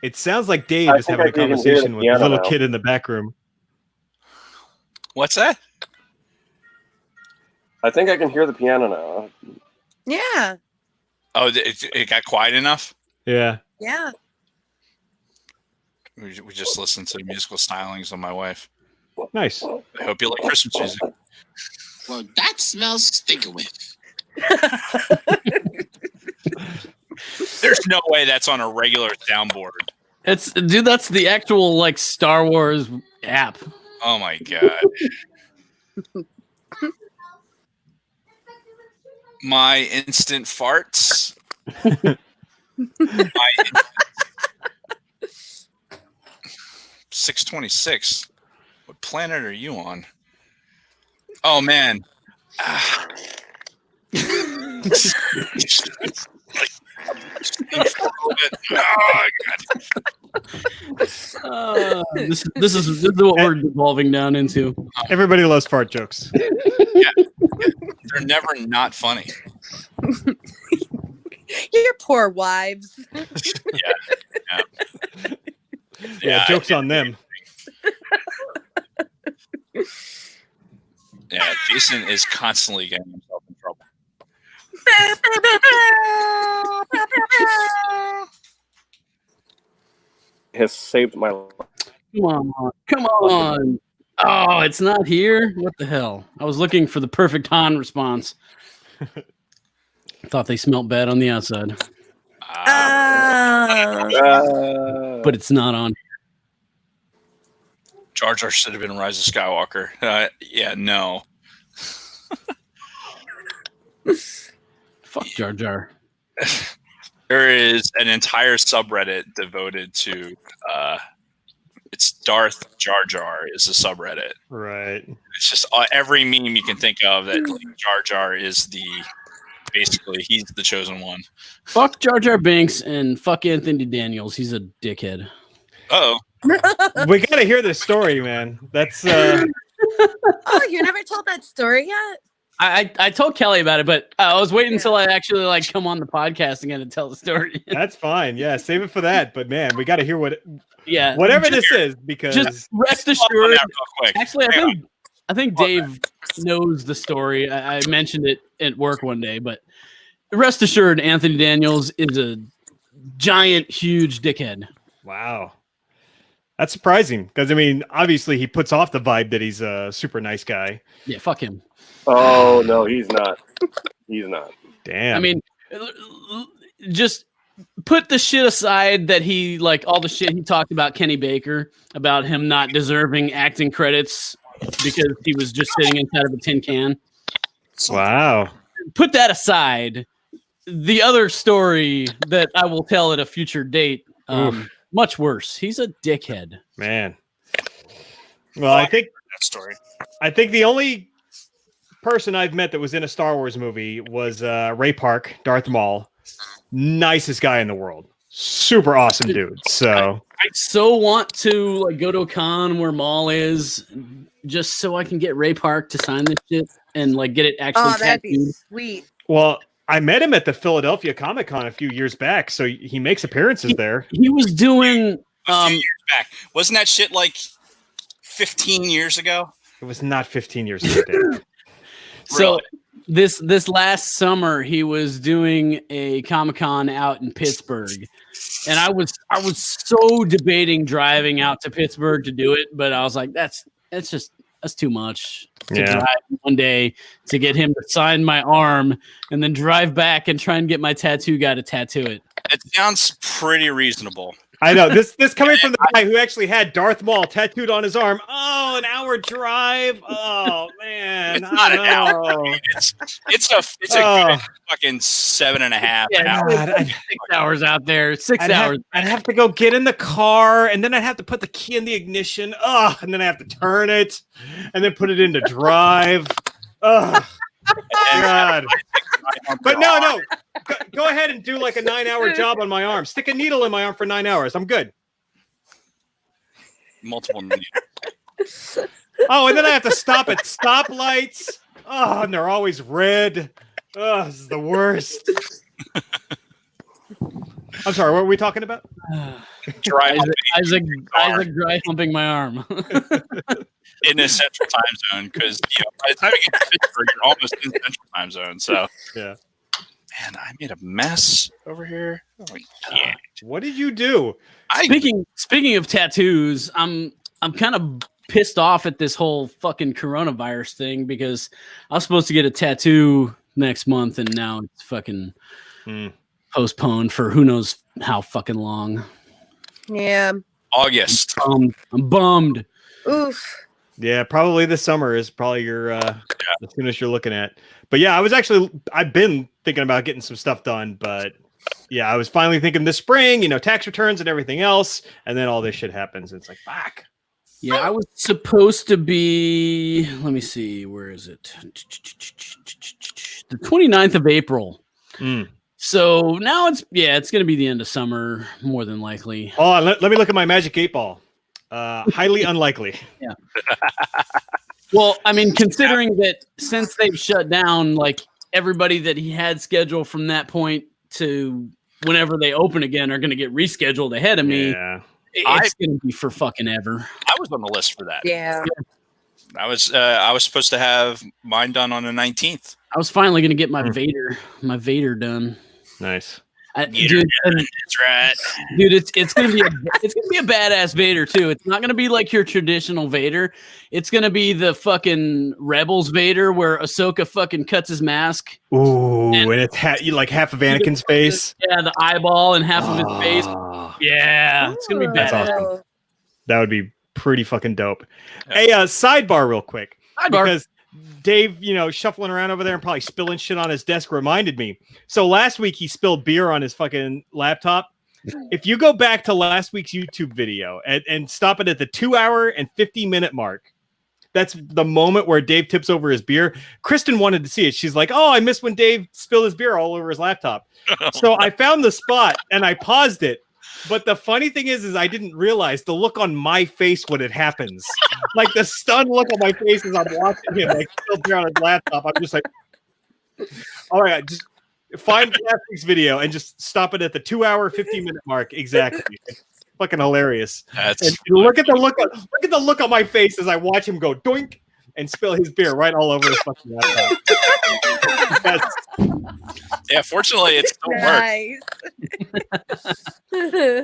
It sounds like Dave is having a conversation with a little kid in the back room. What's that? I think I can hear the piano now. Yeah. Oh, it got quiet enough? Yeah. Yeah. We just listened to the musical stylings of my wife. Nice. I hope you like Christmas music. Well, that smells stinkerwith. There's no way that's on a regular soundboard. That's the actual like Star Wars app. Oh my god. My instant farts. 626. What planet are you on? Oh man. This is what we're devolving down into. Everybody loves fart jokes. Yeah. They're never not funny. Your poor wives. Yeah, joke's on them. Yeah, Jason is constantly getting himself in trouble. Has saved my life. Come on. Oh, it's not here? What the hell? I was looking for the perfect Han response. Thought they smelled bad on the outside. but it's not on. Jar Jar should have been Rise of Skywalker. Yeah, no. Fuck Jar Jar. There is an entire subreddit devoted to it's Darth Jar Jar is the subreddit. Right. It's just every meme you can think of that Jar Jar is basically he's the chosen one. Fuck Jar Jar Binks and fuck Anthony Daniels. He's a dickhead. Oh. We gotta hear this story, man. That's Oh, you never told that story yet? I told Kelly about it, but I was waiting until I actually come on the podcast again to tell the story. That's fine. Yeah, save it for that. But man, we got to hear Yeah, whatever this is, because just rest assured. Actually, I think Dave knows the story. I mentioned it at work one day, but rest assured, Anthony Daniels is a giant, huge dickhead. Wow. That's surprising because, I mean, obviously he puts off the vibe that he's a super nice guy. Yeah, fuck him. Oh, no, he's not. He's not. Damn. I mean, just put the shit aside that he, all the shit he talked about Kenny Baker, about him not deserving acting credits because he was just sitting inside of a tin can. Wow. Put that aside. The other story that I will tell at a future date, much worse. He's a dickhead. Man. Well, I think that story. I think the only person I've met that was in a Star Wars movie was Ray Park, Darth Maul. Nicest guy in the world. Super awesome dude. So I so want to go to a con where Maul is, just so I can get Ray Park to sign this shit and get it actually tattooed. That'd be sweet. Well, I met him at the Philadelphia Comic Con a few years back, so he makes appearances there. He was doing a few years back. Wasn't that shit 15 years ago? It was not 15 years ago, Dave. So this last summer he was doing a Comic-Con out in Pittsburgh. And I was so debating driving out to Pittsburgh to do it, but I was like, that's too much to drive one day to get him to sign my arm and then drive back and try and get my tattoo guy to tattoo it. It sounds pretty reasonable. I know this coming from the guy who actually had Darth Maul tattooed on his arm. Oh, an hour drive. Oh man, it's not an hour. I mean, it's a good fucking 7.5 hours. God, 6 hours out there. 6 hours. I'd have to go get in the car, and then I'd have to put the key in the ignition. And then I have to turn it, and then put it into drive. God. But no. Go ahead and do a 9-hour job on my arm. Stick a needle in my arm for 9 hours. I'm good. Multiple needles. Oh, and then I have to stop at stoplights. Oh, and they're always red. Oh, this is the worst. I'm sorry, what were we talking about? Isaac dry humping my arm. In a central time zone, because by the time you get to Pittsburgh, you're almost in central time zone. So yeah. Man, I made a mess over here. Oh, yeah. What did you do? Speaking of tattoos, I'm kind of pissed off at this whole fucking coronavirus thing because I was supposed to get a tattoo next month and now it's fucking postponed for who knows how fucking long. Yeah. August. I'm bummed. Oof. Yeah, probably this summer is probably your the soonest you're looking at. But yeah, I've been thinking about getting some stuff done, but yeah, I was finally thinking this spring, tax returns and everything else, and then all this shit happens. It's like, fuck. Yeah, I was supposed to be, let me see, where is it? The 29th of April. So now it's going to be the end of summer, more than likely. Oh, let me look at my Magic 8 Ball. Highly unlikely. Yeah. Well, I mean, considering that since they've shut down, everybody that he had scheduled from that point to whenever they open again are going to get rescheduled ahead of me. Yeah. It's going to be for fucking ever. I was on the list for that. Yeah. I was supposed to have mine done on the 19th. I was finally going to get my Vader done. Nice. Dude, that's right. Dude, it's gonna be a badass Vader too. It's not gonna be like your traditional Vader. It's gonna be the fucking Rebels Vader, where Ahsoka fucking cuts his mask. Ooh, and it's like half of Anakin's face. Yeah, the eyeball and half of his face. Yeah, it's gonna be badass. That's awesome. That would be pretty fucking dope. Hey, sidebar real quick. Because Dave, shuffling around over there and probably spilling shit on his desk reminded me. So last week he spilled beer on his fucking laptop. If you go back to last week's YouTube video and stop it at the 2 hour and 50-minute mark, that's the moment where Dave tips over his beer. Kristen wanted to see it. She's like, oh, I missed when Dave spilled his beer all over his laptop. So I found the spot and I paused it. But the funny thing is I didn't realize the look on my face when it happens. Like the stunned look on my face as I'm watching him, like still there on his laptop. I'm just like, oh my God, just find last week's video and just stop it at the 2 hour, 50-minute mark. Exactly. It's fucking hilarious. And look at the look on my face as I watch him go doink and spill his beer right all over his fucking laptop. Yeah, fortunately, it still works.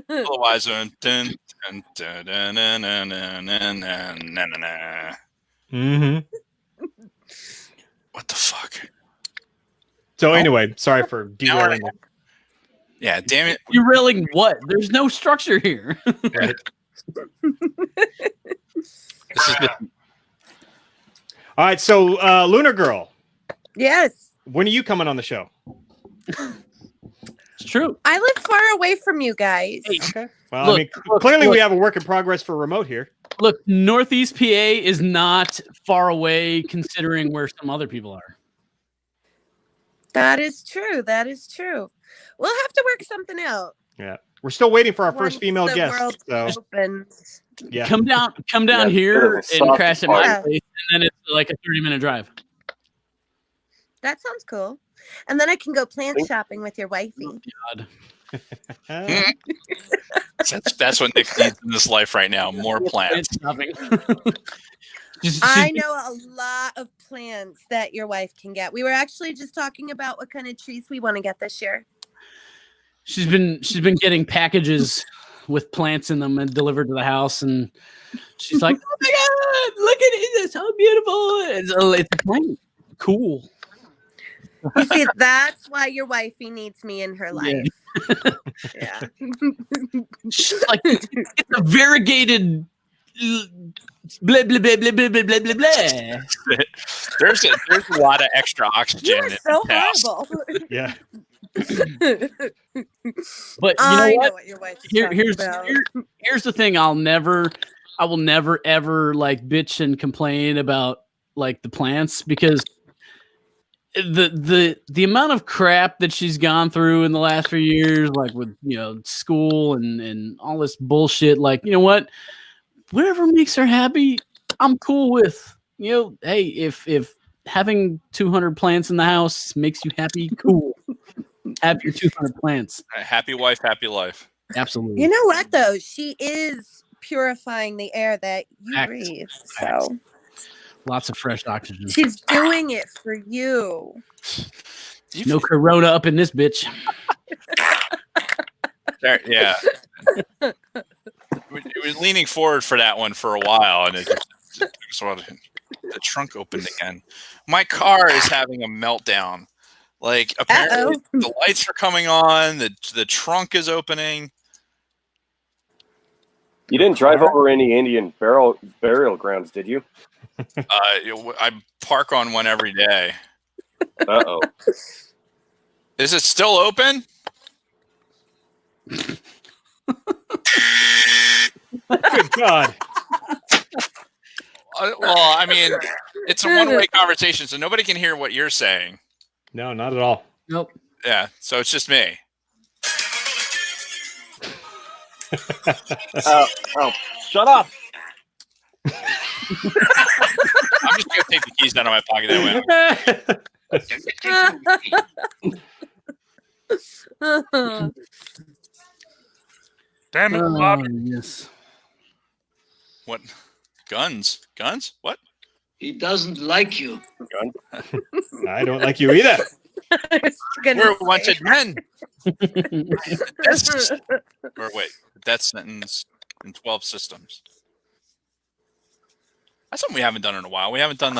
Otherwise, what the fuck? So anyway, sorry for derailing. Yeah, damn it. Derailing what? There's no structure here. Right. All right, so Lunar Girl. Yes. When are you coming on the show? It's true. I live far away from you guys. Okay. Well, look, clearly we have a work in progress for remote here. Look, Northeast PA is not far away considering where some other people are. That is true. That is true. We'll have to work something out. Yeah. We're still waiting for our Once first female the guest. world So. opens. Yeah. Come down here and crash at my place, and then it's like a 30-minute drive. That sounds cool. And then I can go plant shopping with your wifey. God. That's what Nick needs in this life right now. More plants. I know a lot of plants that your wife can get. We were actually just talking about what kind of trees we want to get this year. She's been getting packages with plants in them and delivered to the house, and she's like, "Oh my God, look at it! It's so beautiful! It's a plant. Cool." You see, that's why your wifey needs me in her life. Yeah. She's like, it's a variegated blah blah blah blah blah blah blah blah blah. There's a lot of extra oxygen. You are so horrible. Yeah. But I you know know what? what your wife's talking about. Here's the thing. I will never ever like bitch and complain about like the plants, because the amount of crap that she's gone through in the last few years, like with school and all this bullshit, like, you know what, whatever makes her happy, I'm cool with. Hey, if having 200 plants in the house makes you happy, cool. Have your 200 plants. Happy wife, happy life. Absolutely. You know what though? She is purifying the air that you breathe. So lots of fresh oxygen. she's doing it for you. No corona up in this bitch. There, yeah. We were leaning forward for that one for a while, and it just the trunk opened again. My car is having a meltdown. Like, apparently the lights are coming on, the trunk is opening. You didn't drive over any Indian burial grounds, did you? I park on one every day. Uh-oh. Is it still open? Good God. Well, I mean, it's a one-way conversation, so nobody can hear what you're saying. No, not at all. Nope. Yeah, so it's just me. Shut up. I'm just going to take the keys out of my pocket that way. Damn it, Bob. Yes. What? Guns? Guns? What? He doesn't like you. I don't like you either. We're wanted men. Or wait, death sentence in 12 systems. That's something we haven't done in a while. We haven't done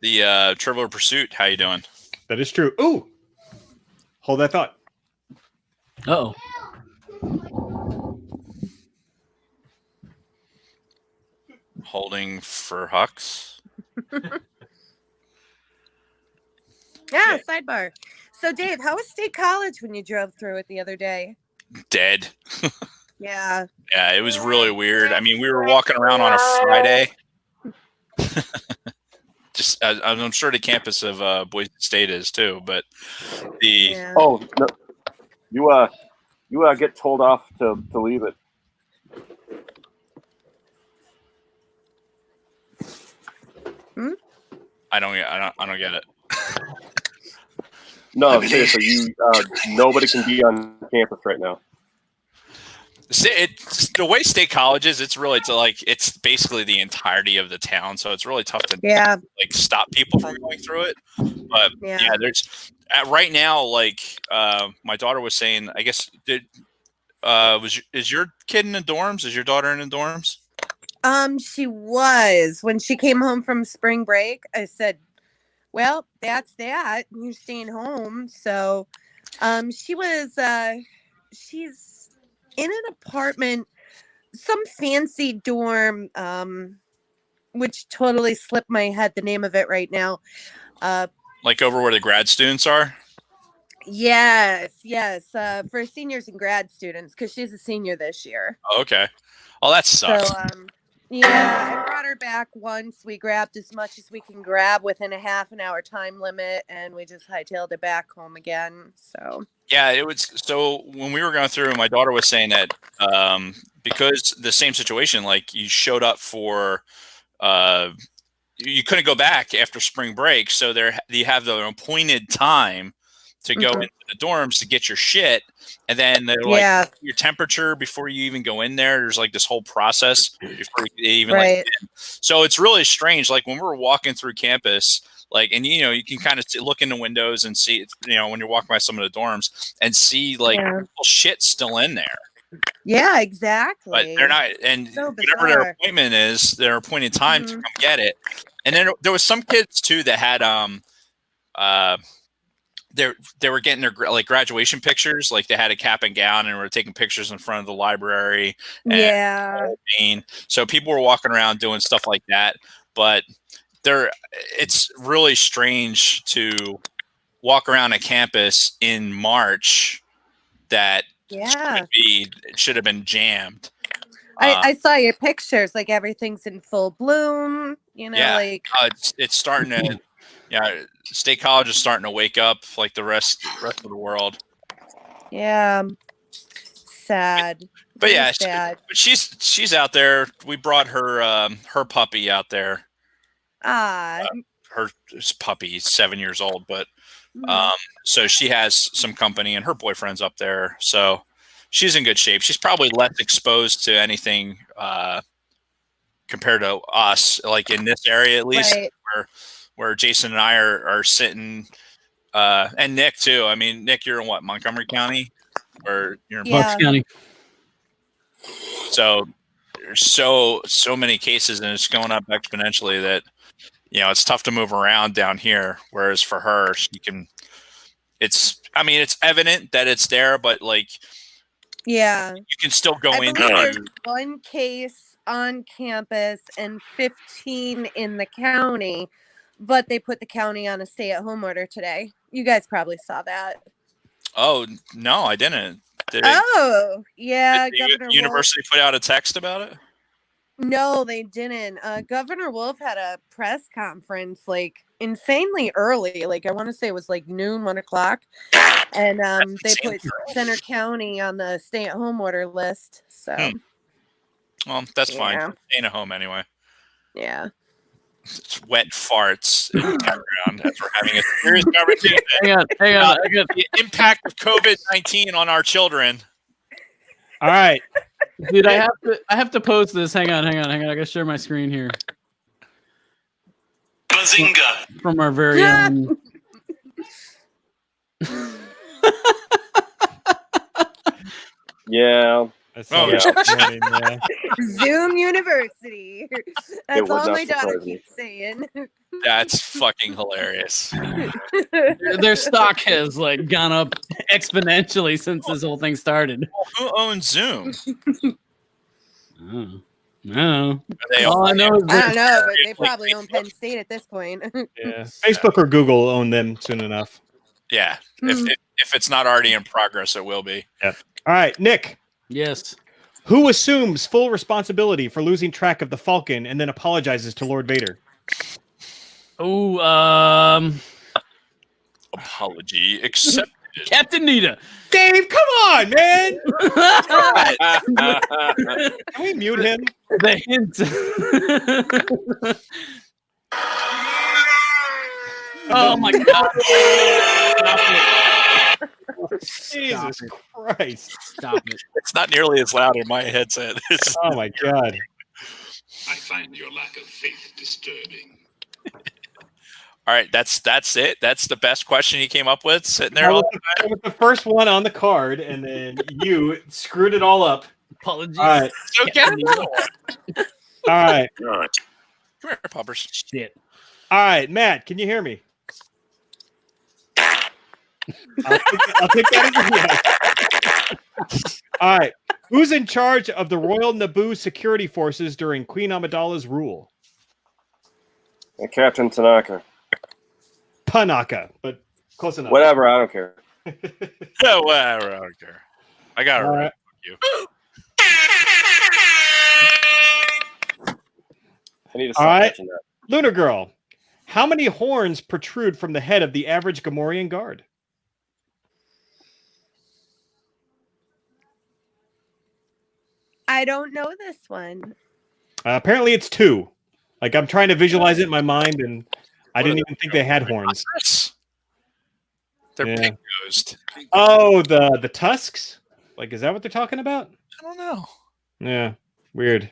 the Trivial Pursuit. How you doing? That is true. Ooh, hold that thought. Uh-oh. Holding for Hux. Yeah, sidebar. So, Dave, how was State College when you drove through it the other day? Dead. Yeah. Yeah, it was really weird. I mean, we were walking around on a Friday. Just, I'm sure the campus of Boise State is too, but the oh no, you get told off to leave it. I don't get it. No, seriously, nobody can be on campus right now. The way State College is, it's basically the entirety of the town, so it's really tough to stop people from going through it. But there's right now, my daughter was saying, I guess is your kid in the dorms? Is your daughter in the dorms? She was. When she came home from spring break, I said, well, that's that. You're staying home. So she was she's in an apartment, some fancy dorm, which totally slipped my head the name of it right now. Like over where the grad students are? Yes. For seniors and grad students, because she's a senior this year. Oh, okay. Oh, that sucks. So I brought her back once. We grabbed as much as we can grab within a half an hour time limit, and we just hightailed it back home again. So yeah, it was. So when we were going through, my daughter was saying that because the same situation, like you showed up for, you couldn't go back after spring break, so you have the appointed time to go into the dorms to get your shit, and then they're like your temperature before you even go in there. There's like this whole process before you even get in. So it's really strange. Like when we were walking through campus, and you can kind of look in the windows and see, when you're walking by some of the dorms and see shit still in there. Yeah, exactly. But they're not, and so whatever their appointment is, their appointed time to come get it. And then there was some kids too that had they were getting their graduation pictures, like they had a cap and gown and were taking pictures in front of the library. So people were walking around doing stuff like that, but it's really strange to walk around a campus in March that should have been jammed. I saw your pictures, like everything's in full bloom, it's starting to State College is starting to wake up like the rest of the world. Yeah. Sad. But yeah, she's out there. We brought her her puppy out there. Her puppy is 7 years old, but so she has some company and her boyfriend's up there. So she's in good shape. She's probably less exposed to anything compared to us, like in this area at least, where Jason and I are sitting, and Nick too. I mean, Nick, you're in what, Montgomery County, or you're in Bucks County? So there's so many cases, and it's going up exponentially that it's tough to move around down here. Whereas for her, she can. It's evident that it's there, but you can still go in. There's one case on campus and 15 in the county. But they put the county on a stay-at-home order today. You guys probably saw that. Oh, no, I didn't. Did the university Wolf put out a text about it? No, they didn't. Governor Wolf had a press conference insanely early. I want to say it was noon, 1 o'clock. And they put Center County on the stay-at-home order list. So, well, that's fine. Staying at home anyway. Yeah. It's wet farts in the background as we're having a serious conversation. Hang on. The impact of COVID-19 on our children. All right, dude, I have to post this. Hang on. I gotta share my screen here. Bazinga! From our very own. Yeah. Zoom University. That's would all not my daughter surprise me. keeps saying. That's fucking hilarious. Their stock has like gone up exponentially since this whole thing started. Who owns Zoom? No. They All I know is I don't know, but they probably own Penn State at this point. Yeah, Facebook or Google own them soon enough. Yeah, if it's not already in progress, it will be. Yep. All right, Nick. Yes. Who assumes full responsibility for losing track of the Falcon and then apologizes to Lord Vader? Oh, apology accepted. Captain Nita. Dave, come on, man. Can we mute him? The hint. Oh my God. Jesus Christ. Stop it. It's not nearly as loud in my headset. Oh my God. I find your lack of faith disturbing. All right, that's it. That's the best question he came up with, sitting there all the time. With the first one on the card, and then you screwed it all up. Apologies. All right. So get All right. All right. Come here, Puppers. Shit. All right, Matt, can you hear me? I'll take that as a yes. All right. Who's in charge of the Royal Naboo security forces during Queen Amidala's rule? Captain Tanaka. Panaka, but close enough. Whatever, I don't care. Yeah, whatever. I don't care. I got it All right. right. You. I need to All stop right. touching that. Lunar Girl, how many horns protrude from the head of the average Gamorrean guard? I don't know this one. Apparently it's 2. Like, I'm trying to visualize it in my mind, and I didn't even think they had horns. They're Yeah. pink nosed. Oh, the tusks? Like, is that what they're talking about? I don't know. Yeah, weird.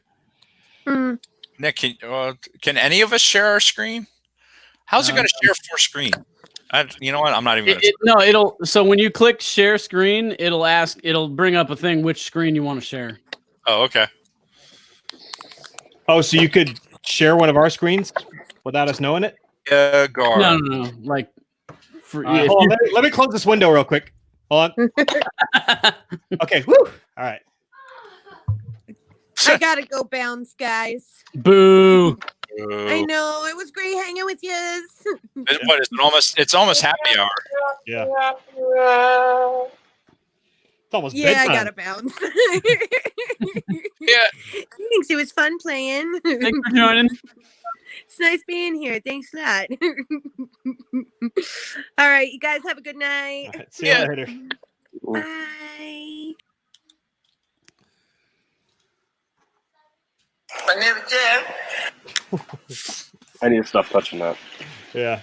Nick, can any of us share our screen? How's it going to share 4 screen? You know what? I'm not even. It'll. So when you click share screen, it'll bring up a thing which screen you want to share. Oh, okay. Oh, so you could share one of our screens without us knowing it? Yeah, guard. No. Like, Hold on, let me close this window real quick. Hold on. Okay. Woo. All right. I gotta go bounce, guys. Boo. I know it was great hanging with you. What is it? It's almost happy hour. Yeah. It's almost Yeah, bedtime. I gotta bounce. Yeah. Thanks. It was fun playing. Thanks for joining. It's nice being here. Thanks a lot. All right, you guys have a good night. All right, see you later. Bye. I need to stop touching that. Yeah.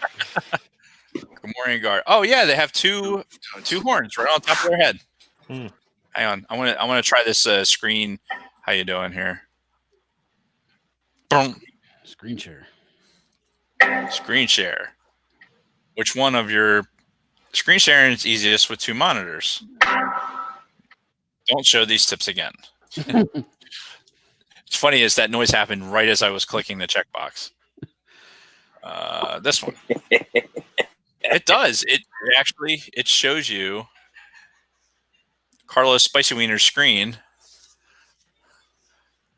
Gamorrean guard. Oh yeah, they have two horns right on top of their head. Hmm. Hang on, I want to try this screen. How you doing here? Boom. Screen share. Screen share. Which one of your screen sharing is easiest with 2 monitors? Don't show these tips again. It's funny is that noise happened right as I was clicking the checkbox. This one. It does. It shows you Carlos Spicy Wiener's screen.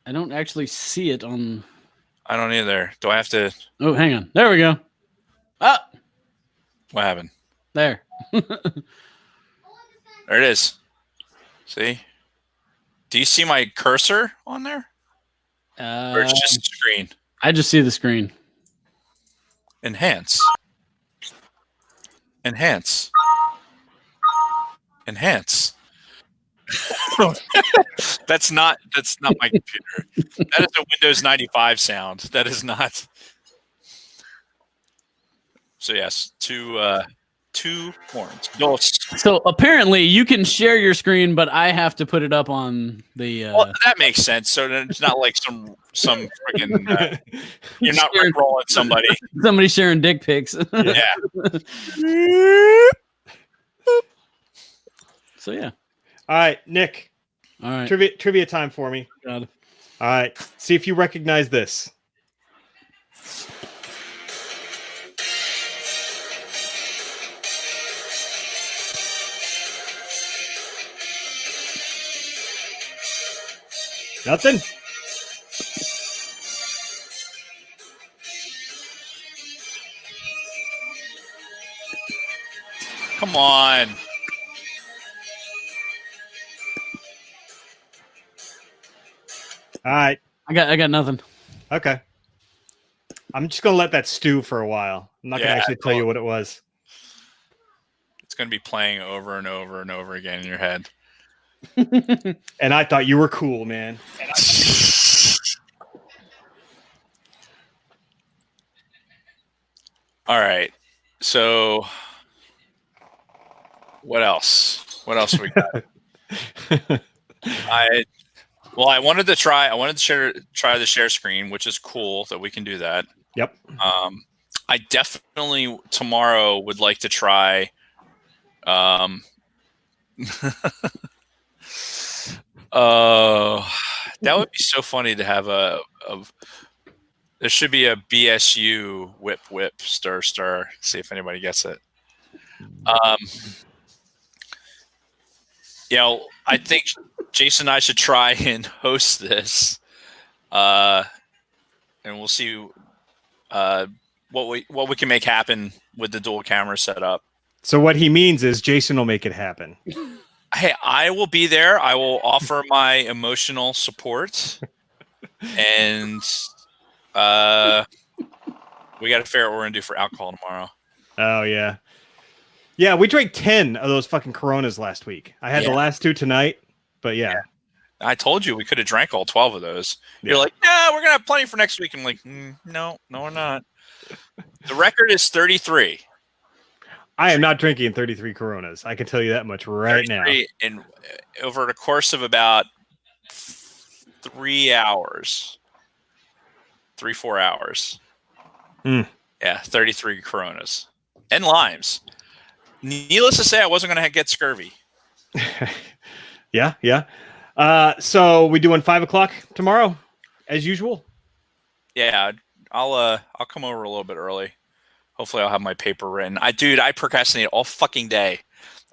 I don't actually see it on. I don't either. Do I have to? Oh, hang on. There we go. Ah, What happened? there. There it is. See? Do you see my cursor on there? Or it's just a screen? I just see the screen. Enhance. Enhance. Enhance. That's not my computer. That is a Windows 95 sound. That is not. So yes, two 2 horns. Dos. So apparently you can share your screen, but I have to put it up on the. Well, that makes sense. So it's not like some freaking. You're not rickrolling somebody. Somebody sharing dick pics. Yeah. So yeah. All right, Nick. All right. Trivia time for me. God. All right. See if you recognize this. Nothing? Come on. All right. I got nothing. Okay. I'm just gonna let that stew for a while. I'm not gonna actually tell you what it was. It's gonna be playing over and over and over again in your head. And I thought you were cool, man. All right. So what else? What else we got? I wanted to try the share screen, which is cool that we can do that. Yep. I definitely tomorrow would like to try that would be so funny to have a there should be a BSU whip stir. See if anybody gets it. I think Jason and I should try and host this, and we'll see what we can make happen with the dual camera setup. So what he means is Jason will make it happen. Hey, I will be there. I will offer my emotional support, and we got to figure out what we're gonna do for alcohol tomorrow. Oh yeah. Yeah, we drank 10 of those fucking Coronas last week. I had the last 2 tonight, but yeah. I told you we could have drank all 12 of those. You're like, yeah, we're gonna have plenty for next week. I'm like, no, we're not. The record is 33. I am not drinking 33 Coronas. I can tell you that much right now. And over the course of about 3 hours, 4 hours. Yeah, 33 Coronas and limes. Needless to say, I wasn't going to get scurvy. Yeah. So we doing 5 o'clock tomorrow, as usual. Yeah, I'll come over a little bit early. Hopefully, I'll have my paper written. I procrastinated all fucking day.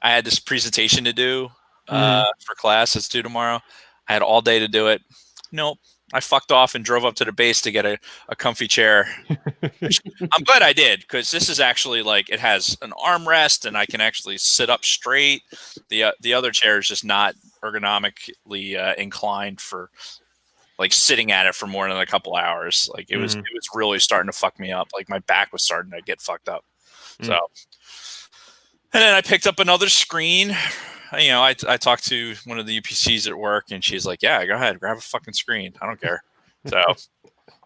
I had this presentation to do for class that's due tomorrow. I had all day to do it. Nope. I fucked off and drove up to the base to get a comfy chair. I'm glad I did, because this is actually it has an armrest and I can actually sit up straight. The other chair is just not ergonomically inclined for sitting at it for more than a couple hours. It was really starting to fuck me up. My back was starting to get fucked up. So, and then I picked up another screen. I talked to one of the UPCs at work, and she's like, "Yeah, go ahead, grab a fucking screen. I don't care." So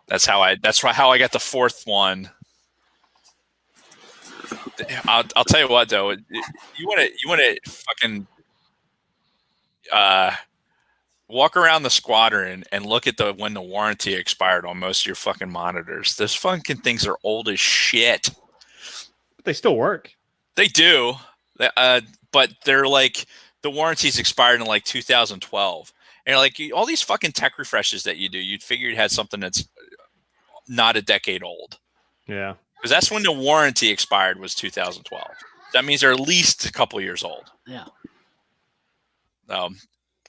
that's how I got the 4th one. I'll tell you what, though, you want to fucking walk around the squadron and look at when the warranty expired on most of your fucking monitors. Those fucking things are old as shit. They still work. They do. But they're the warranty's expired in 2012. And all these fucking tech refreshes that you do, you'd figure you'd had something that's not a decade old. Yeah. Because that's when the warranty expired, was 2012. That means they're at least a couple years old. Yeah.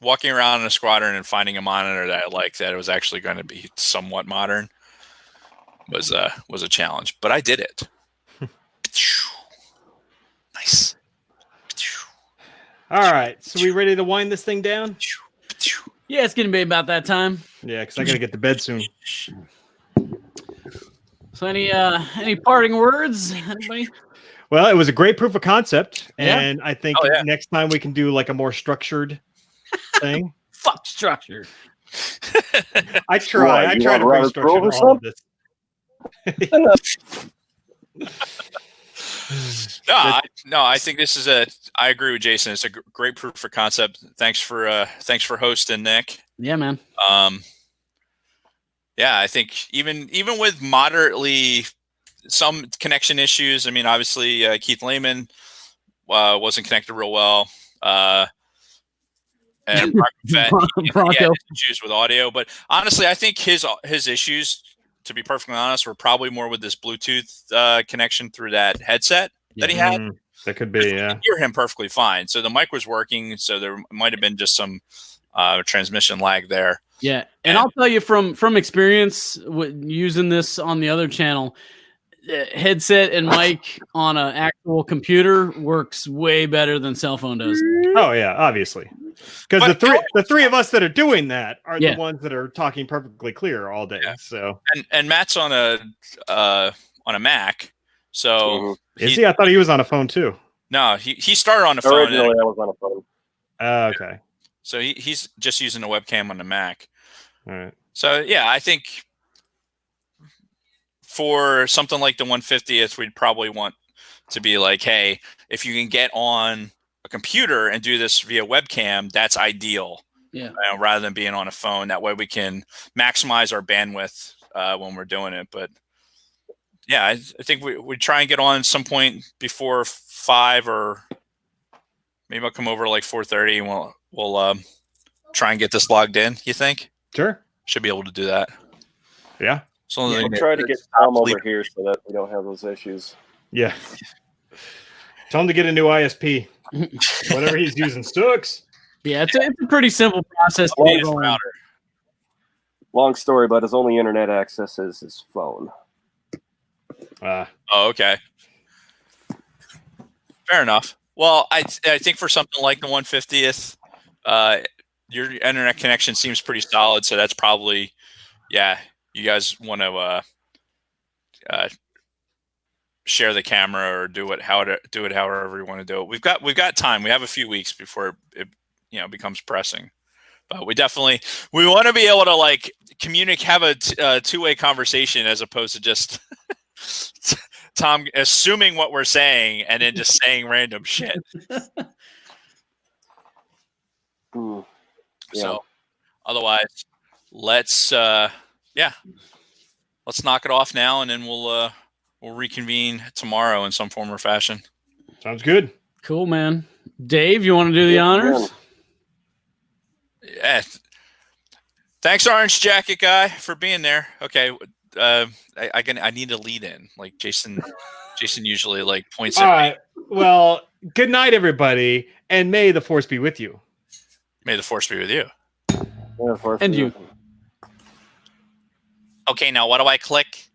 Walking around in a squadron and finding a monitor that I liked, that it was actually going to be somewhat modern, was a challenge. But I did it. Nice. All right, so we ready to wind this thing down? Yeah, it's gonna be about that time. Yeah, because I gotta get to bed soon. So any parting words, anybody? Well, it was a great proof of concept, Yeah. and I think next time we can do a more structured thing. Fuck structure. I try. I try to bring structure to all of this. I think this is I agree with Jason. It's a great proof of concept. Thanks for hosting, Nick. Yeah, man. Yeah, I think even with moderately some connection issues. I mean, obviously Keith Lehman wasn't connected real well. And he had issues with audio, but honestly, I think his issues, to be perfectly honest, were probably more with this Bluetooth connection through that headset that he had. That could be, yeah. You hear him perfectly fine. So the mic was working, so there might have been just some transmission lag there. Yeah, and I'll tell you from experience using this on the other channel, headset and mic on an actual computer works way better than cell phone does. Oh yeah, obviously, because the three of us that are doing that are the ones that are talking perfectly clear all day. So and Matt's on a Mac, so is he? I thought he was on a phone too. No, he started on a phone. Originally, I was on a phone. Okay. So he's just using a webcam on the Mac. All right. So yeah, I think for something like the 150th, we'd probably want to be like, hey, if you can get on a computer and do this via webcam, that's ideal. Yeah. Rather than being on a phone, that way we can maximize our bandwidth when we're doing it. But yeah, I think we try and get on some point before 5, or maybe I'll come over like 4:30 and we'll try and get this logged in. You think? Sure. Should be able to do that. Yeah. So we'll try to get Tom over here so that we don't have those issues. Yeah. Tell him to get a new ISP. Whatever he's using sucks. Yeah, it's a pretty simple process. Long story, but his only internet access is his phone. Oh, okay. Fair enough. Well, I think for something like the 150th, your internet connection seems pretty solid, so that's probably, yeah, you guys want to share the camera or do it however you want to do it. We've got time. We have a few weeks before it becomes pressing. But we want to be able to like communicate, have a two-way conversation as opposed to just Tom assuming what we're saying and then just saying random shit. So otherwise, let's knock it off now, and then we'll reconvene tomorrow in some form or fashion. Sounds good. Cool, man. Dave, you want to do the honors? Yeah. Thanks, Orange Jacket guy, for being there. Okay, I need a lead in. Like Jason usually like points. All right. Well, good night, everybody, and may the force be with you. May the force be with you. And you. Okay, now what do I click?